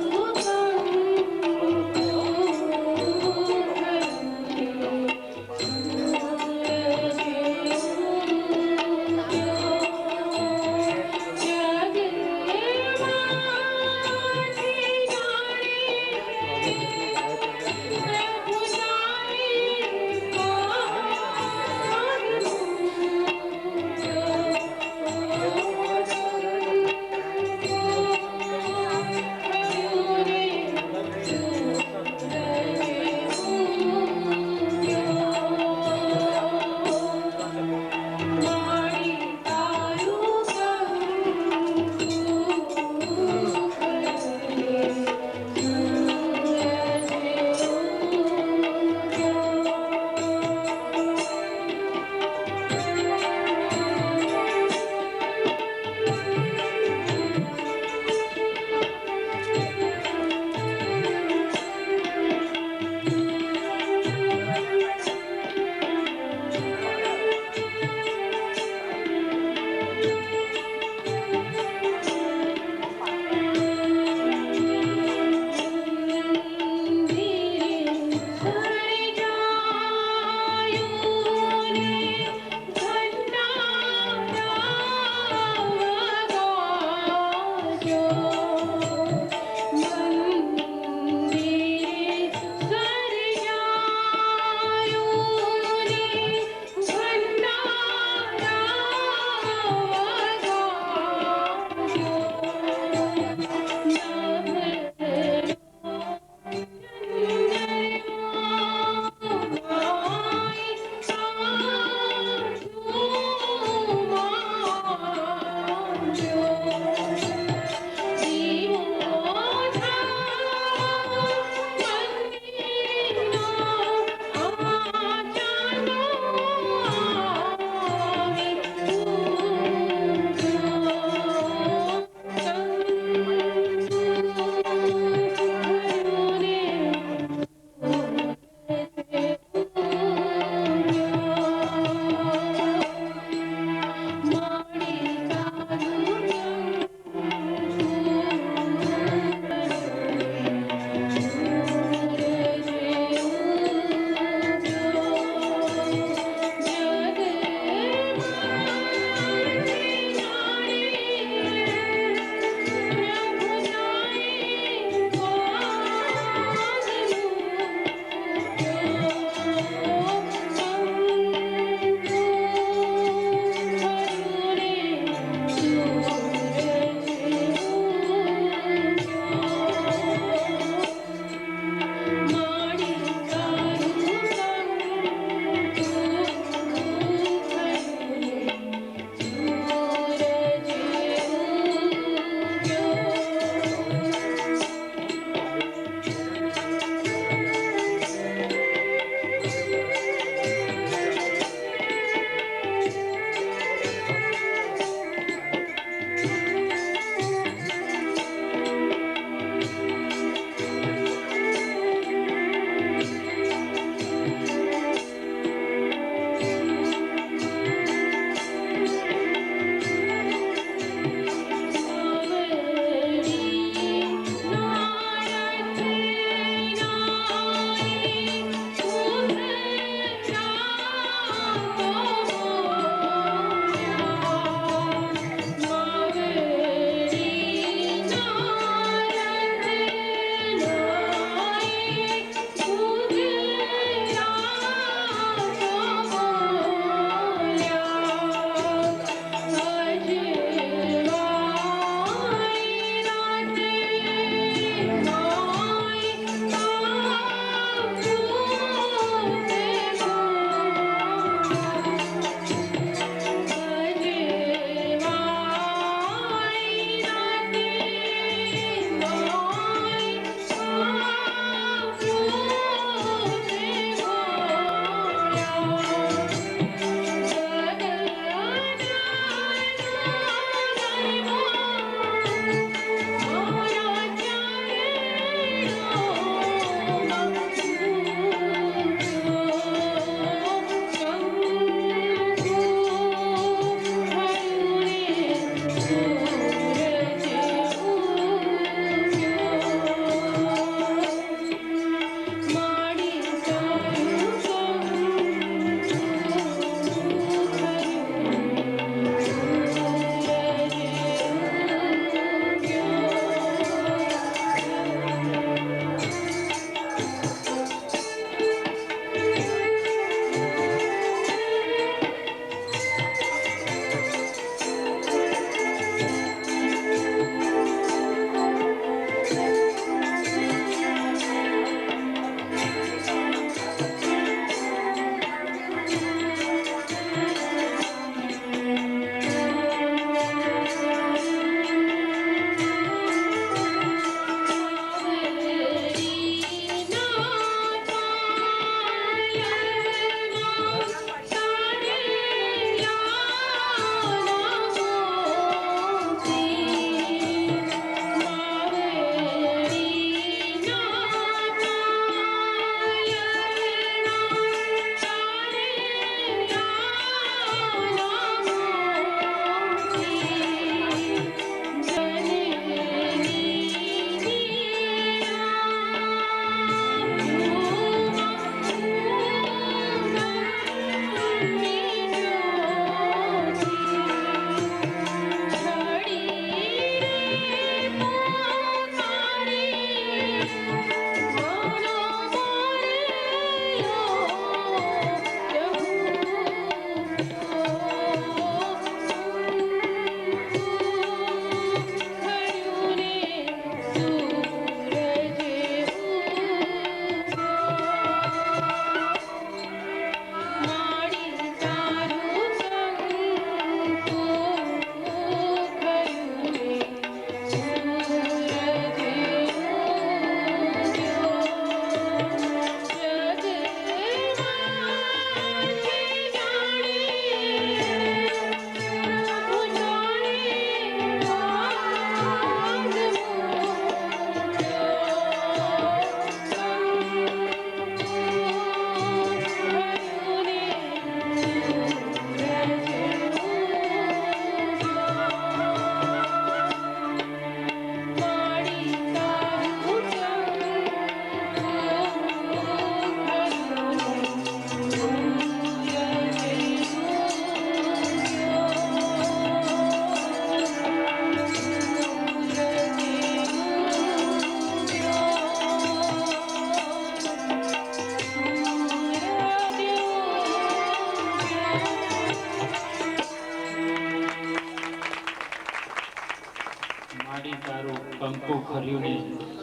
ખર્યું ને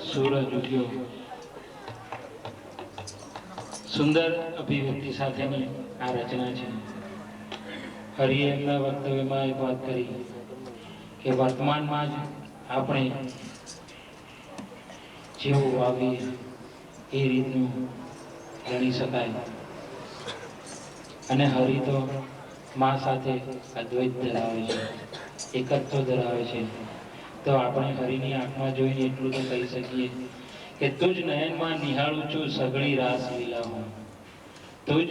સૂરજ ઉગ્યો. સુંદર અભિવ્યક્તિ સાથેની આ રચના છે. હરિએ એમના વક્તવ્યમાં એક વાત કરી કે વર્તમાનમાં જ આપણે જેવું વાવીએ એ રીતનું ગણી શકાય. અને હરિ તો મા સાથે અદ્વૈત ધરાવે છે, એકત્વ ધરાવે છે. તો આપણે હરિની આંખમાં જોઈને એટલું તો કહી શકીએ કે તુજ નયનમાં નિહાળું છું સઘળી રાસ લીલા હું. તુજ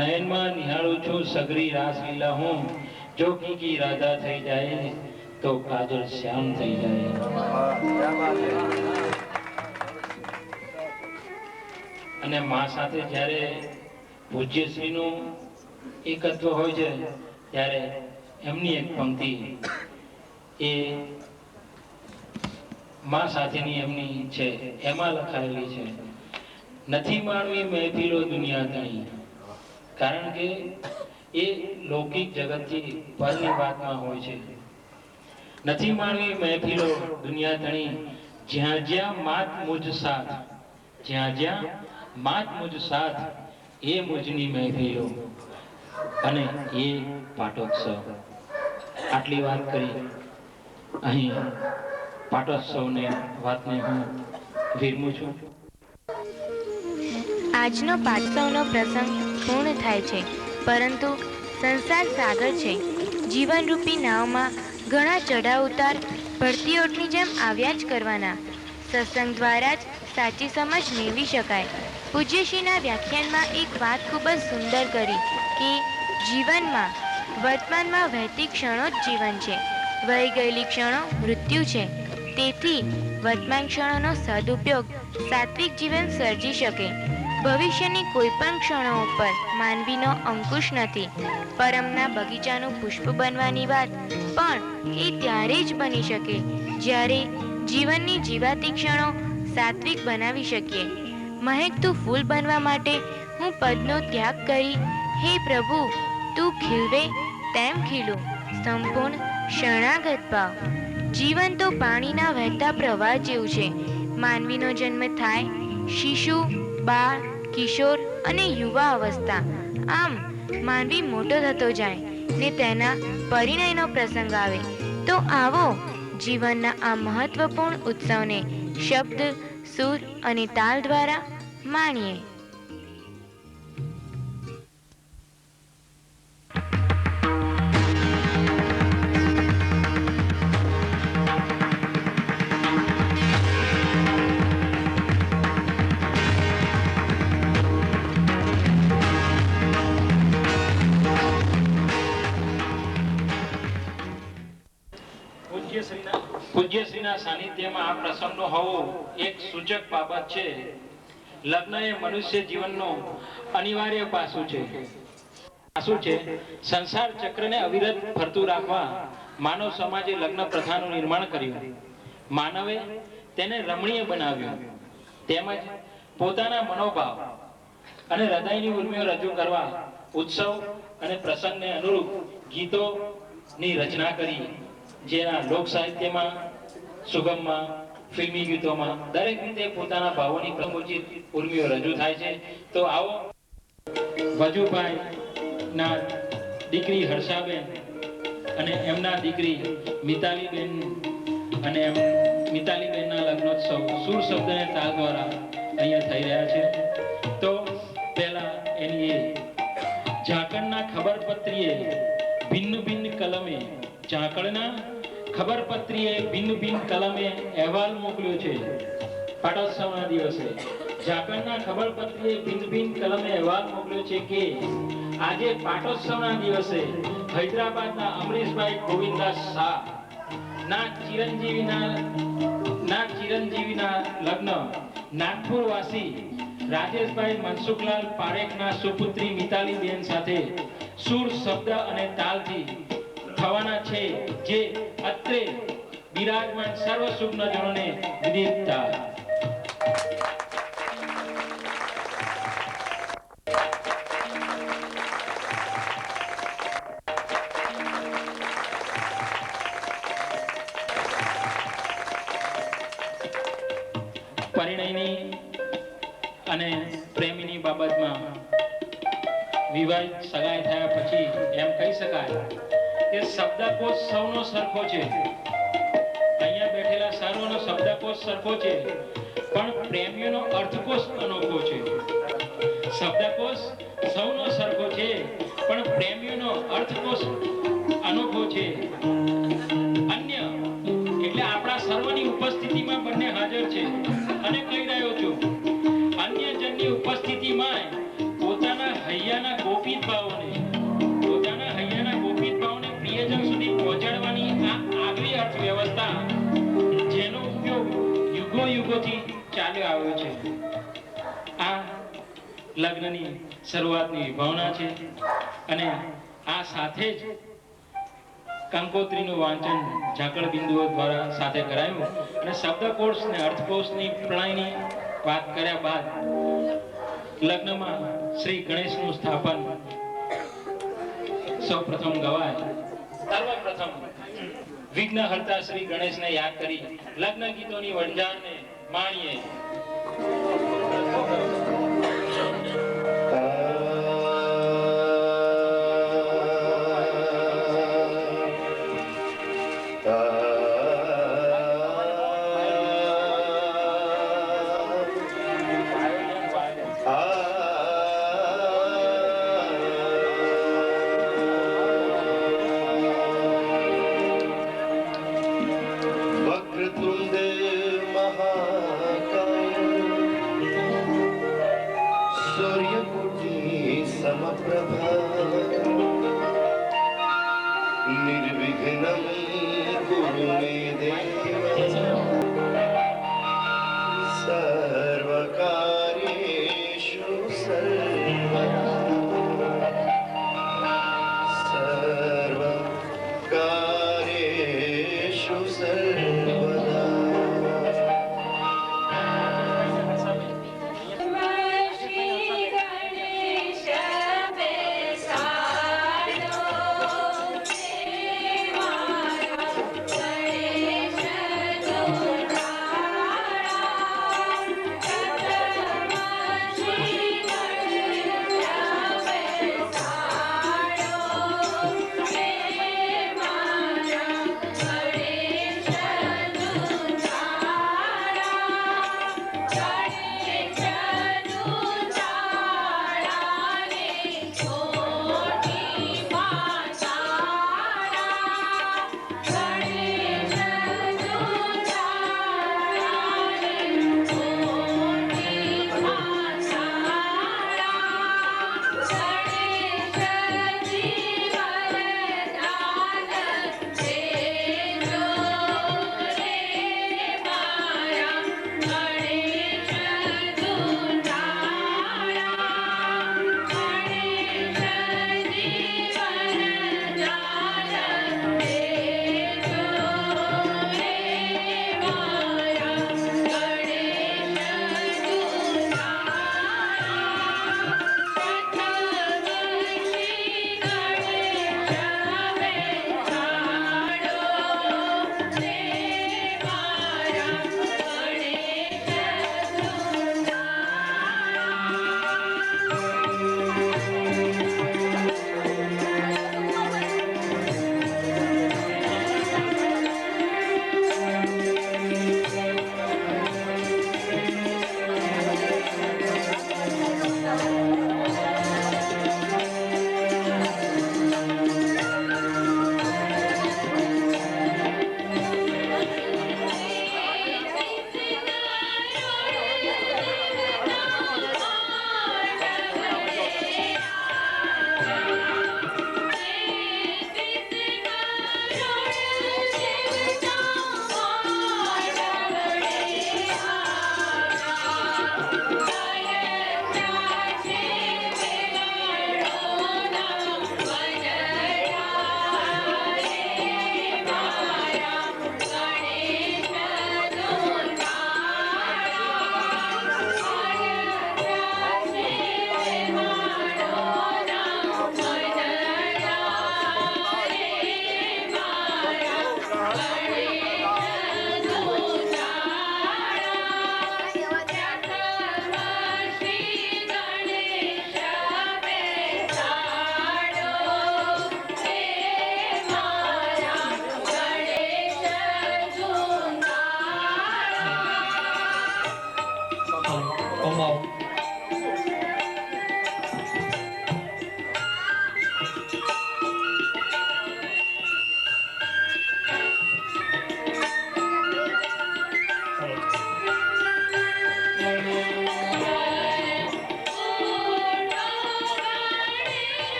નયનમાં નિહાળું છું સઘળી રાસ લીલા હું. જો કી રાધા થઈ જાય તો કાજલ શ્યામ થઈ જાય. અને મા સાથે જ્યારે પૂજ્યશ્રીનું એકત્વ હોય છે ત્યારે એમની એક પંક્તિ એ મા સાથેની એમની છે, એમાં લખાયેલી છે, નથી માણવી મહેફિલો દુનિયા તણી. કારણ કે એ લૌકિક જગતથી પરની વાતમાં હોય છે. નથી માણવી મહેફિલો દુનિયા તણી, જ્યાં જ્યાં માત મુજ સાથ, જ્યાં જ્યાં માત મુજ સાથ, એ મુજની મહેફિલો અને એ પાટોત્સવ. આટલી વાત કરી અહીં પાટોત્સવની વાતને હું વિરમું છું. આજનો પાટોત્સવનો પ્રસંગ પૂર્ણ થાય છે, પરંતુ સંસાર સાગર છે. જીવનરૂપી નાવમાં ઘણા ચઢાવ ઉતાર ભરતી ઓટની જેમ આવ્યા જ કરવાના. સત્સંગ દ્વારા જ સાચી સમજ મેળવી શકાય. પૂજ્યશ્રીના વ્યાખ્યાનમાં એક વાત ખૂબ જ સુંદર કરી કે જીવનમાં વર્તમાનમાં વહેતી ક્ષણો જ જીવન છે, વહી ગયેલી ક્ષણો મૃત્યુ છે. તેથી વર્તમાન ક્ષણોનો સદુપયોગ સાત્વિક જીવન સર્જી શકે. ભવિષ્યની કોઈ પણ ક્ષણો ઉપર માનવીનો અંકુશ નથી. પરમના બગીચાનું પુષ્પ બનવાની વાત પણ એ ત્યારે જ બની શકે જ્યારે જીવનની જીવાતી ક્ષણો સાત્વિક બનાવી શકીએ. મહેકતું ફૂલ બનવા માટે હું પદનો ત્યાગ કરી હે પ્રભુ તું ખીલવે તેમ ખીલું, સંપૂર્ણ શરણાગત ભાવ. જીવન તો પાણીના વહેતા પ્રવાહ જેવું છે. માનવીનો જન્મ થાય, શિશુ, બાળ, કિશોર અને યુવા અવસ્થા, આમ માનવી મોટો થતો જાય ને તેના પરિણયનો પ્રસંગ આવે. તો આવો જીવનના આ મહત્વપૂર્ણ ઉત્સવને શબ્દ, સુર અને તાલ દ્વારા માણીએ. પૂજ્યશ્રીના સાનિધ્યમાં આ પ્રસંગનો હોવો એક સૂચક બાબત છે. લગ્ન એ મનુષ્ય જીવનનો અનિવાર્ય પાસું છે. સંસાર ચક્રને અવિરત ફરતું રાખવા માનવ સમાજે લગ્ન પ્રથાનું નિર્માણ કર્યું. માનવે તેને રમણીય બનાવ્યું. તેમજ પોતાના મનોભાવ અને હૃદયની ઉર્મિઓ રજૂ કરવા ઉત્સવ અને પ્રસંગને અનુરૂપ ગીતોની રચના કરી, જેના લોક સાહિત્યમાં, સુગમમાં, ફિલ્મી ગીતોમાં દરેક રીતે પોતાના ભાવોની પ્રમોચિત ઉર્મિઓ રજૂ થાય છે. તો આવો વજુભાઈ ના દીકરી હર્ષાબેન અને એમના દીકરી મિતાલીબેન અને મિતાલીબેનના લગ્નોત્સવ સુર શબ્દ અને તાલ દ્વારા અહીંયા થઈ રહ્યા છે. તો પહેલા એની એ ઝાકળના ખબરપત્રીએ ભિન્ન ભિન્ન કલમે, ઝાકળના ખબરપત્રીએ ભિન્ન ભિન્ન કલમે અહેવાલ મોકલ્યો છે. પાટોત્સવના દિવસે ઝાકળના ખબરપત્રીએ ભિન્ન ભિન્ન કલમે અહેવાલ મોકલ્યો છે કે આજે પાટોત્સવના દિવસે હૈદરાબાદના અમરીશભાઈ ગોવિંદાસ શાહ ના ચિરંજીવીના લગ્ન નાગપુર વાસી રાજેશભાઈ મનસુખલાલ પારેખના સુપુત્રી મિતાલીબેન સાથે સુર, શબ્દ અને તાલથી થવાના છે, જે અત્રે બિરાજમાન સર્વ શુભજનોને વિદિતા. અને પ્રેમીની બાબતમાં વિવાહ સગાઈ થયા પછી એમ કહી શકાય કે શબ્દકોશ સૌનો સરખો છે. અહીંયા બેઠેલા સર્વનો શબ્દકોશ સરખો છે, પણ પ્રેમીઓનો અર્થકોશ અનોખો છે. શબ્દકોશ સૌનો સરખો છે, પણ પ્રેમીઓનો અર્થકોશ અનોખો છે. અન્ય એટલે આપણા સર્વની ઉપસ્થિતિમાં બંને હાજર છે અને કહી રહ્યો છું, અન્ય જનની ઉપસ્થિતિમાં પોતાના હૈયાના ગોપિત ભાવોને પ્રિયજન સુધી પહોંચાડવાની આ આગવી અર્થવ્યવસ્થા જેનો ઉપયોગ યુગોથી ચાલ્યો આવ્યો છે. આ લગ્નની શરૂઆતની વિભાવના છે અને આ સાથે જ કંકોત્રીનું વાંચન ઝાકળ બિંદુઓ દ્વારા સાથે કરાયું અને શબ્દકોશ અને અર્થકોશની પ્રણયની વાત કર્યા બાદ લગ્નમાં શ્રી ગણેશનું સ્થાપન સૌપ્રથમ ગવાય. સર્વપ્રથમ વિઘ્નહર્તા શ્રી ગણેશને યાદ કરી લગ્ન ગીતોની વણઝારને માણીએ.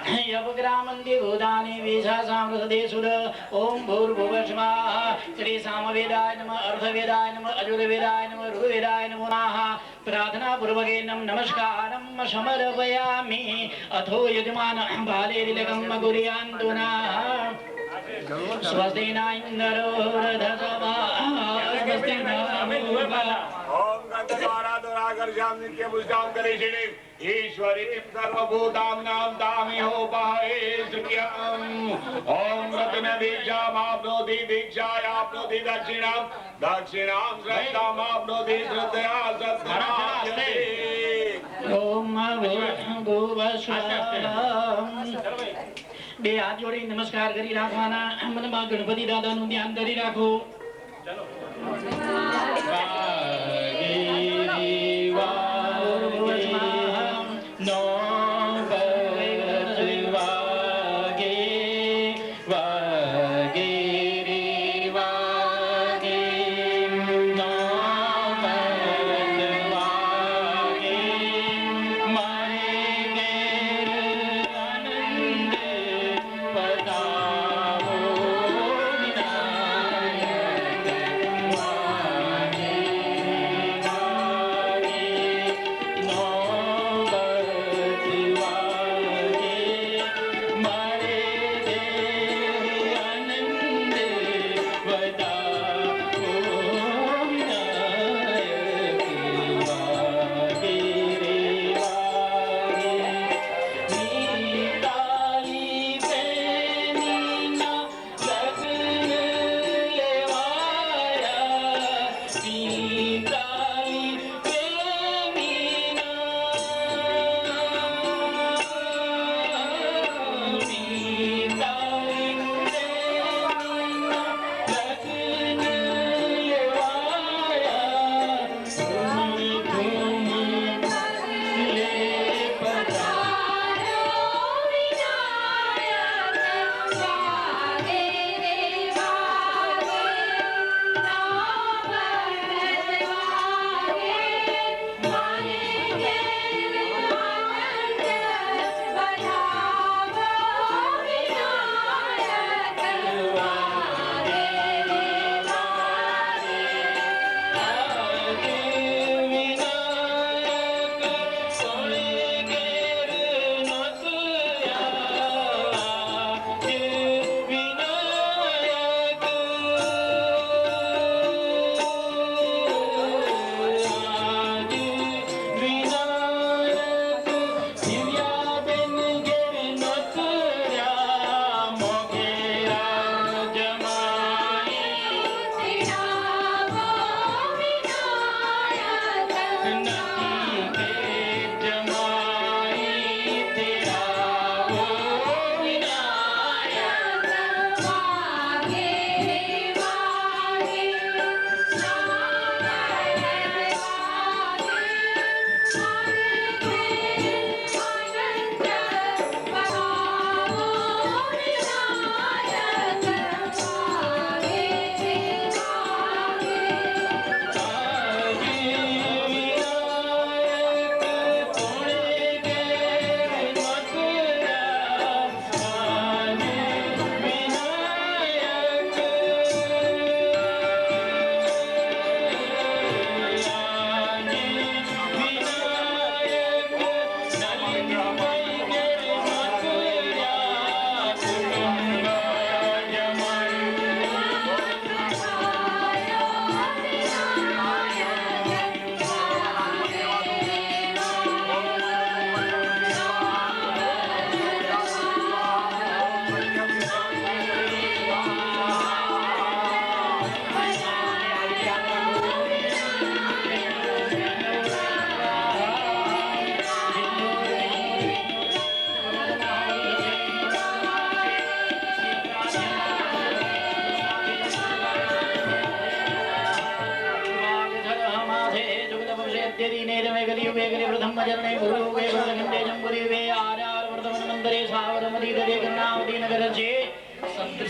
यपग्रामन्ति भूतानि वेशासामृतदेशुर ॐ भूर्भुवस्वाः श्री सामवेदाय नमः अर्थवेदाय नमः अजुर्वेदाय नमः ऋग्वेदाय नमो नमः प्रार्थना पूर्वकेन नमस्कारं समर्पयामि अथो यजमान बाले तिलकं कुर्यान्तु नः स्वस्ति न इन्द्रो वृधसवाः स्वस्ति न ओम गंधद्वारा दुरागर्षां नित्य पुष्टां करिष्ये ईश्वरीं सर्वभूतानां तामिहोपाये सुख्यम् ओम रत्न दीक्षामाप्नोति दीक्षायाप्नोति दक्षिणां दक्षिणां श्रद्धामाप्नोति श्रद्धया सद्गुणाप्नोति ओम भूर्भुवस्वः બે હાથ જોડી નમસ્કાર કરી રાખવાના મનમાં ગણપતિ દાદાનું ધ્યાન કરી રાખો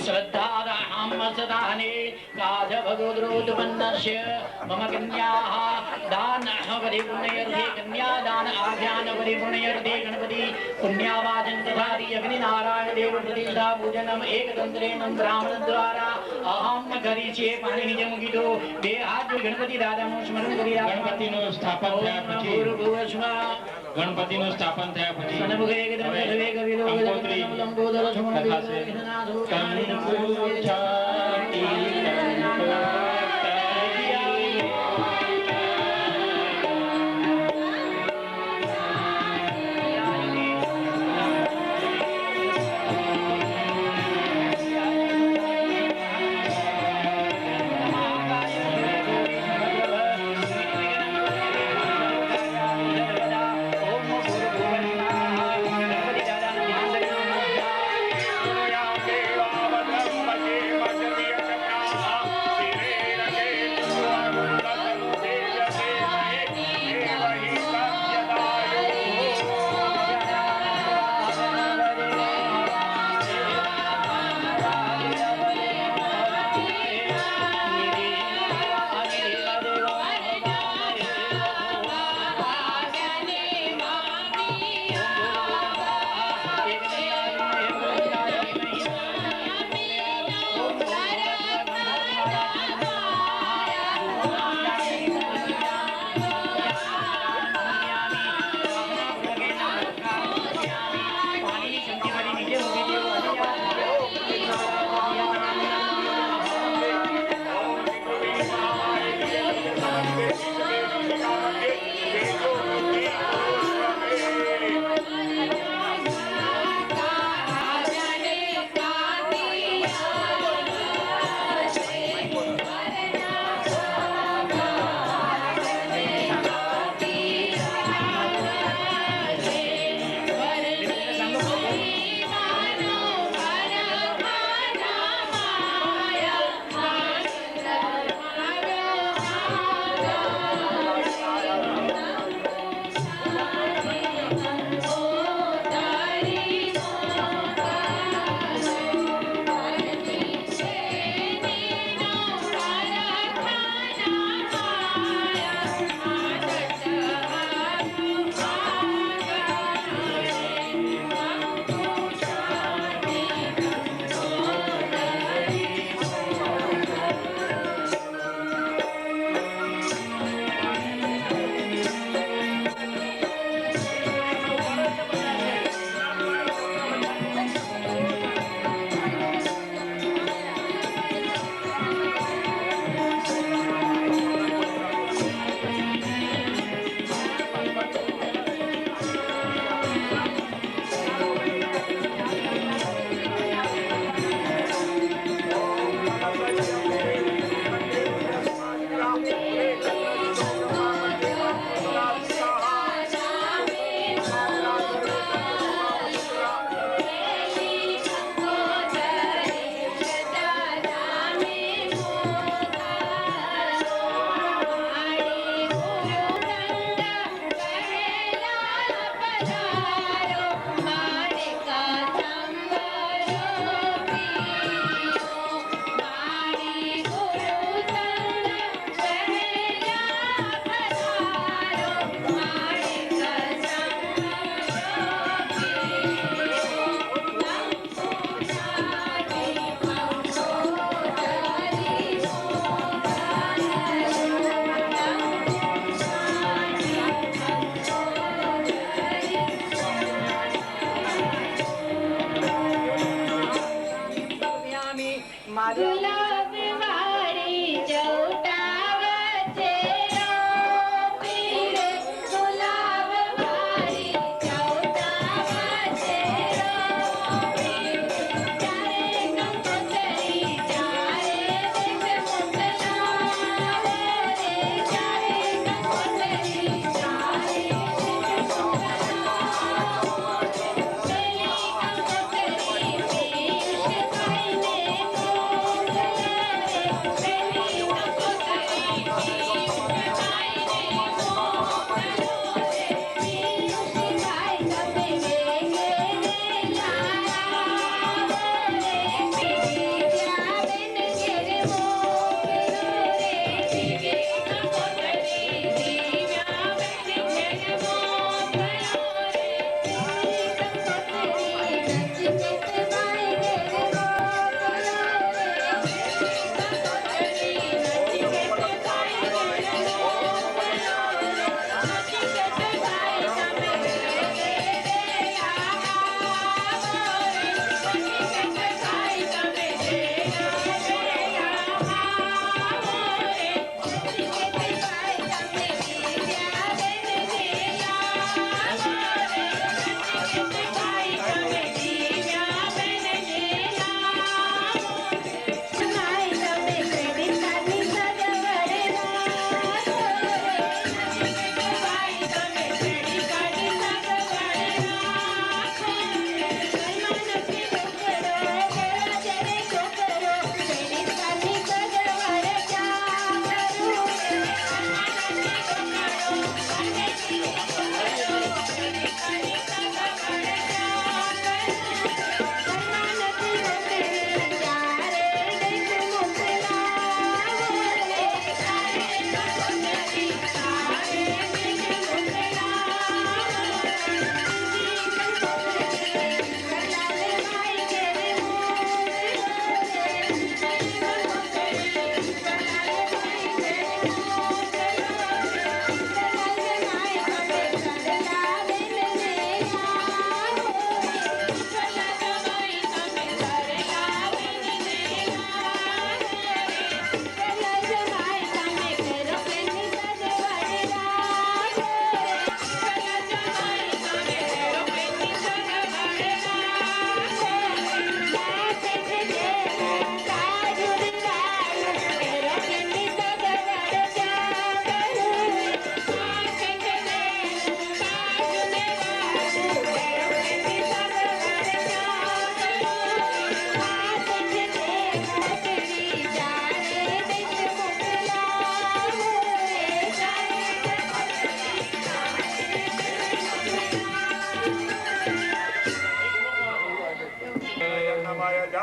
श्रद्धारामसदाने काधभगोद्रोतपन्नस्य मम कन्याः दानः परिपुण्यर्थे कन्यादान आभ्यान परिपुण्यर्थे गणपति पुण्यावाचन तथारि अग्निनारायण देव प्रतिष्ठा पूजनम एकतंत्रेण ब्राह्मण द्वारा अहम करिष्ये पाणिनिजमुखितो બે હાથ જોઈ ગણપતિ દાદાનું સ્મરણ કરી ગણપતિનું સ્થાપન થયા પછી ગણપતિનું સ્થાપન થયા પછી કંકોત્રી કથા છે.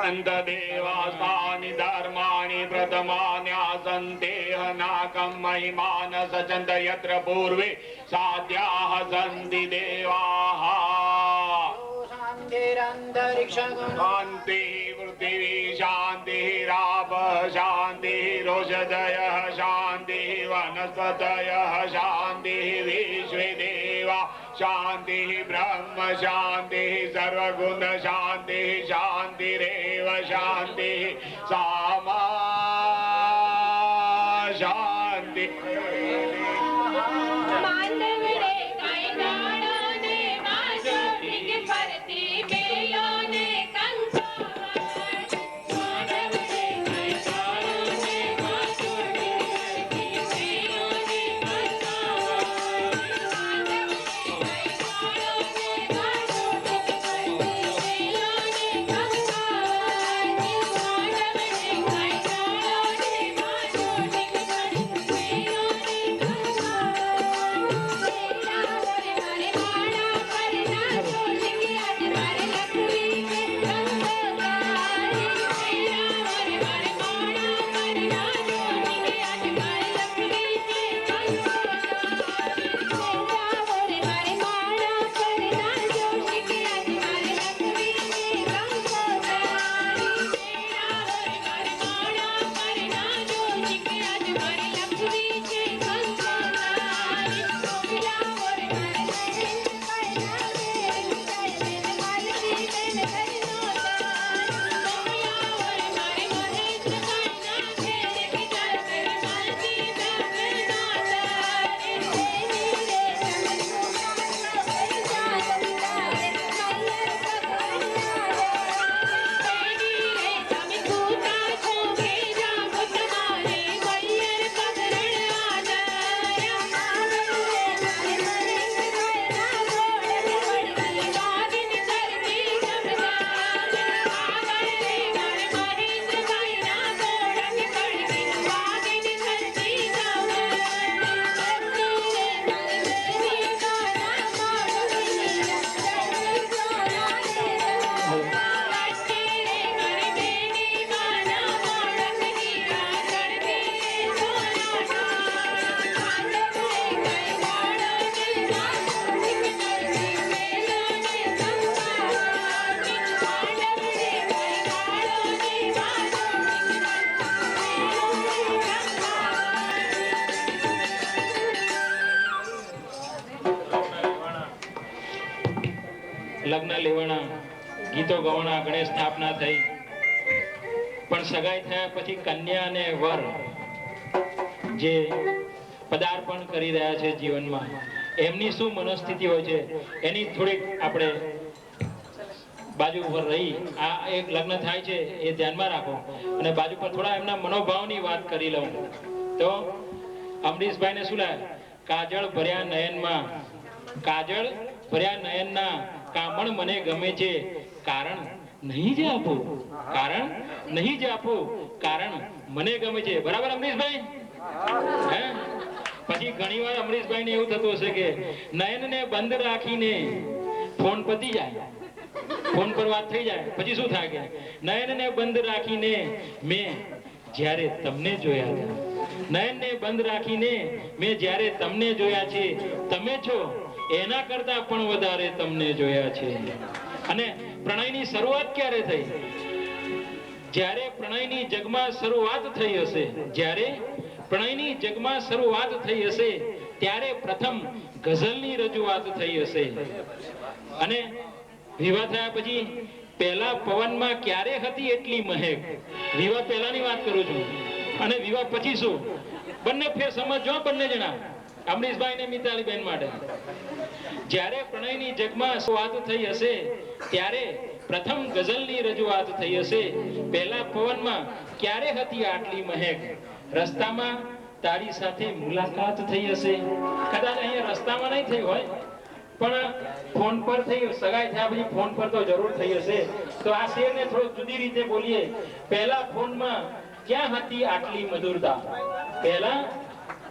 देवास्तानि धर्माणि प्रथमान्यासन्तेह नाकं महिमान सचन्त यत्र पूर्वे साध्याः सन्ति देवाः शान्तिः पृथिवी शान्तिः रापः शान्तिः रोषधयः शान्तिः वनस्पतयः शान्तिः विश्वे देवा शान्तिः ब्रह्म शान्तिः सर्वगुण शान्तिः शान्तिरेव शान्तिः सामा शान्तिः લગ્ન લેવાના ગીતો ગવાના ગણેશ સ્થાપના થઈ પણ સગાઈ થયા પછી કન્યા અને વર જે પદાર્પણ કરી રહ્યા છે જીવનમાં એમની શું મનોસ્થિતિ હોય છે એની થોડીક આપણે બાજુ ઉપર રહી આ એક લગ્ન થાય છે એ ધ્યાનમાં રાખો અને બાજુ પર થોડા એમના મનોભાવની વાત કરી લઉં તો અમરીશભાઈને શું લાગે કાજળ ભર્યા નયનમાં કાજળ ભર્યા નયનના કામણ મને ગમે છે કારણ નહીં જ આપું કારણ નહીં જ આપું કારણ મને ગમે છે બરાબર અમરીશભાઈ હે પછી ઘણીવાર અમરીશભાઈને એવું થતું હશે કે નયનને બંધ રાખીને ફોન પતી જાય ફોન પર વાત થઈ જાય પછી શું થાય કે નયનને બંધ રાખીને મેં જ્યારે તમને જોયા હતા નયનને બંધ રાખીને મેં જ્યારે તમને જોયા છે તમે છો એના કરતા પણ વધારે તમને જોયા છે અને પ્રણયની શરૂઆત ક્યારે થઈ જ્યારે પ્રણયની જગમાં શરૂઆત થઈ હશે જ્યારે પ્રણયની જગમાં શરૂઆત થઈ હશે ત્યારે પ્રથમ ગઝલની રજૂઆત થઈ હશે અને વિવાહ થયા પછી પહેલા પવનમાં ક્યારે હતી એટલી મહેક વિવાહ પહેલાની વાત કરું છું અને વિવાહ પછી શું બંને ફેર સમજો બંને જણા અમરીશભાઈ ને મિતાલીબેન માટે જ્યારે પ્રણયની જગમાં શરૂઆત થઈ હશે ત્યારે પ્રથમ ગઝલની રજૂઆત થઈ હશે પહેલા પવનમાં ક્યારે હતી આટલી મહેક રસ્તામાં તારી સાથે મુલાકાત થઈ હશે કદાચ અહીંયા રસ્તામાં નહીં થઈ હોય પણ ફોન પર થઈ સગાઈ થયા પછી ફોન પર તો જરૂર થઈ હશે તો આ શેરને થોડું જુદી રીતે બોલીએ પહેલા ફોનમાં ક્યાં હતી આટલી મધુરતા પહેલા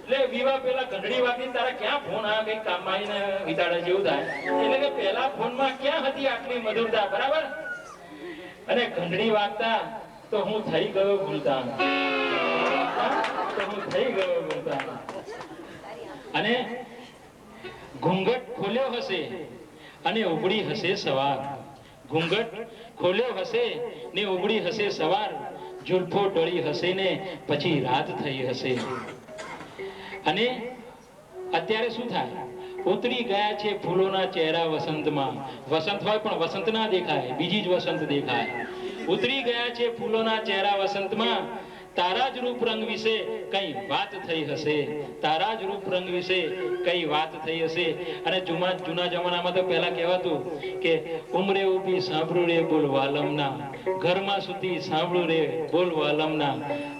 એટલે વિવાહ પેલા ઘંટડી વાગી તારા ક્યાં ફોન આવ્યા કઈ કામમાં આવીને વિતાડે જેવું થાય એટલે કે પહેલા ફોનમાં ક્યાં હતી આટલી મધુરતા બરાબર અને ઘંટડી વાગતા તો હું થઈ ગયો ભૂલતા, અને ઘૂંઘટ ખોલ્યો હશે અને ઉગડી હશે સવાર, ઘૂંઘટ ખોલ્યો હશે ને ઉગડી હશે સવાર, જુલ્ફો ટળી હશે ને પછી રાત થઈ હશે. અને અત્યારે શું થાય? ઉતરી ગયા છે ફૂલોના ચહેરા વસંતમાં. વસંત હોય પણ વસંત ના દેખાય, બીજી જ વસંત દેખાય. ઉતરી ગયા છે ફૂલોના ચહેરા વસંતમાં, તારા જ રૂપ રંગ વિશે કઈ વાત થઈ હશે, તારા જ રૂપ રંગ વિશે કઈ વાત થઈ હશે. અને જૂના જમાનામાં તો પહેલા કહેવાતું કે ઉમરે ઉભી સાંભળું રે બોલ વાલમના, ઘરમાં સુધી સાંભળું રે બોલ વાલમના.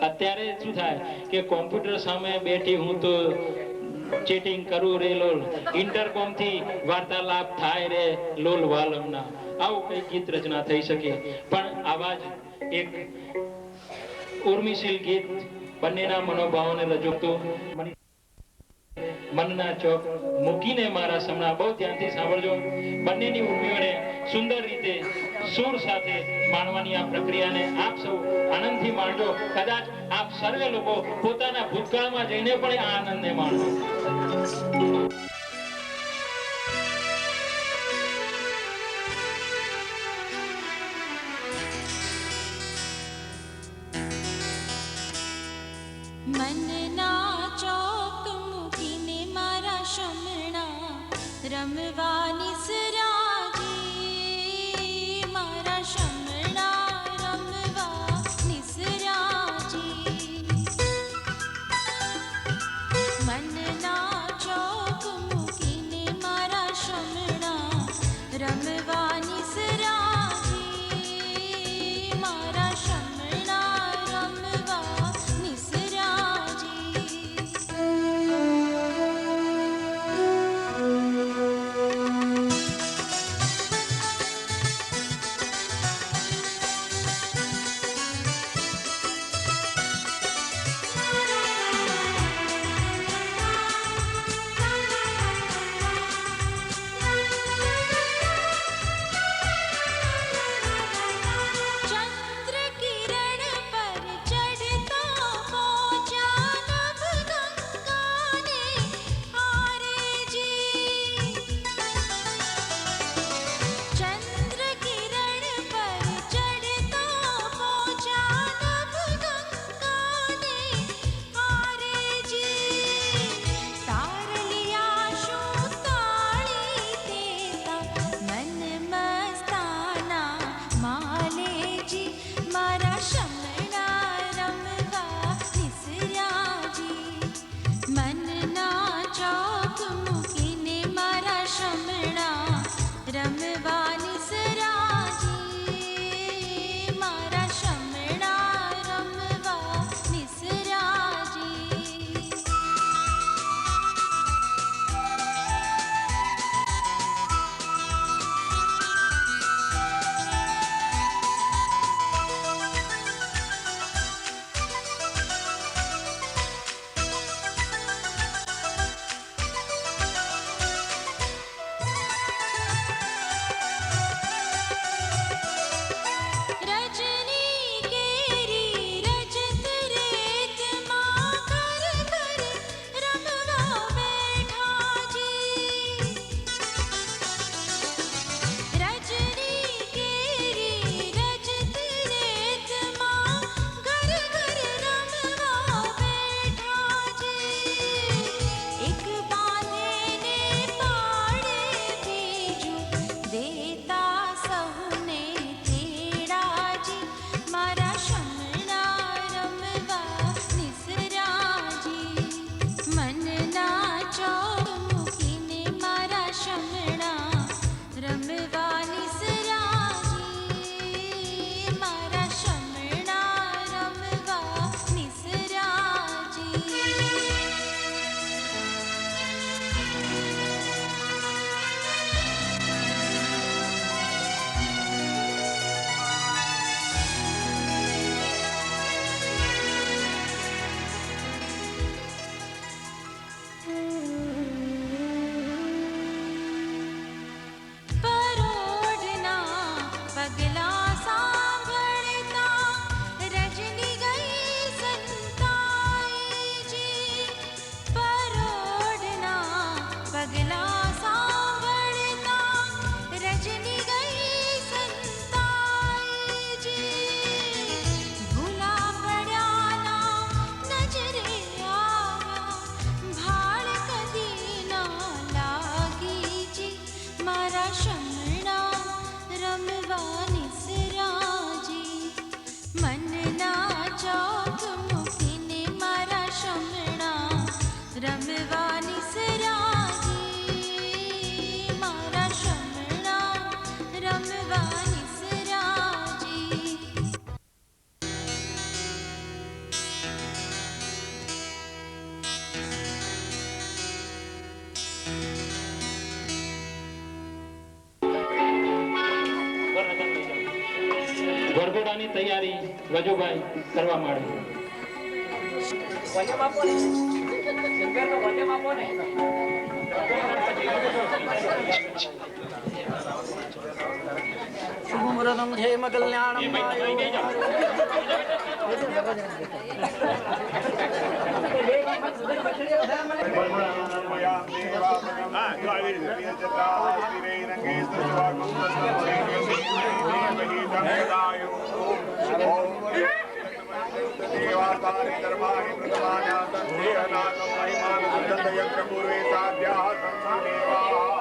અત્યારે શું થાય કે કોમ્પ્યુટર સામે બેઠી હું તો ચેટિંગ કરું રે લોલ, ઇન્ટરકોમ થી વાર્તાલાપ થાય રે લોલ વાલમના. આવું કઈ ગીત રચના થઈ શકે. પણ આવા જ એક ઉર્મિશીલ ગીત બંનેના મનોભાવોને રજૂતું મનના ચોક મૂકીને મારા સમણા. બહુ ધ્યાનથી સાંભળજો. બંનેની ઉર્મિઓને સુંદર રીતે સુર સાથે માણવાની આ પ્રક્રિયાને આપ સૌ આનંદથી માણજો. કદાચ આપ સર્વે લોકો પોતાના ભૂતકાળમાં જઈને પણ આ આનંદને માણો. મનના ચોક મૂકીને મારા શમણા રમવા નિસરાજી, મારા શમણા રમવા નિસરાજી. મનના ચોક મૂકીને મારા શમણા રમવા નિસરાજી, મારા શમણા રમવા નિસરાજી. વરઘોડાની તૈયારી વજુભાઈ કરવા માંડે. શુભમુહૂર્તમ ક્ષેમ કલ્યાણમ પૂર્વે સાધ્યા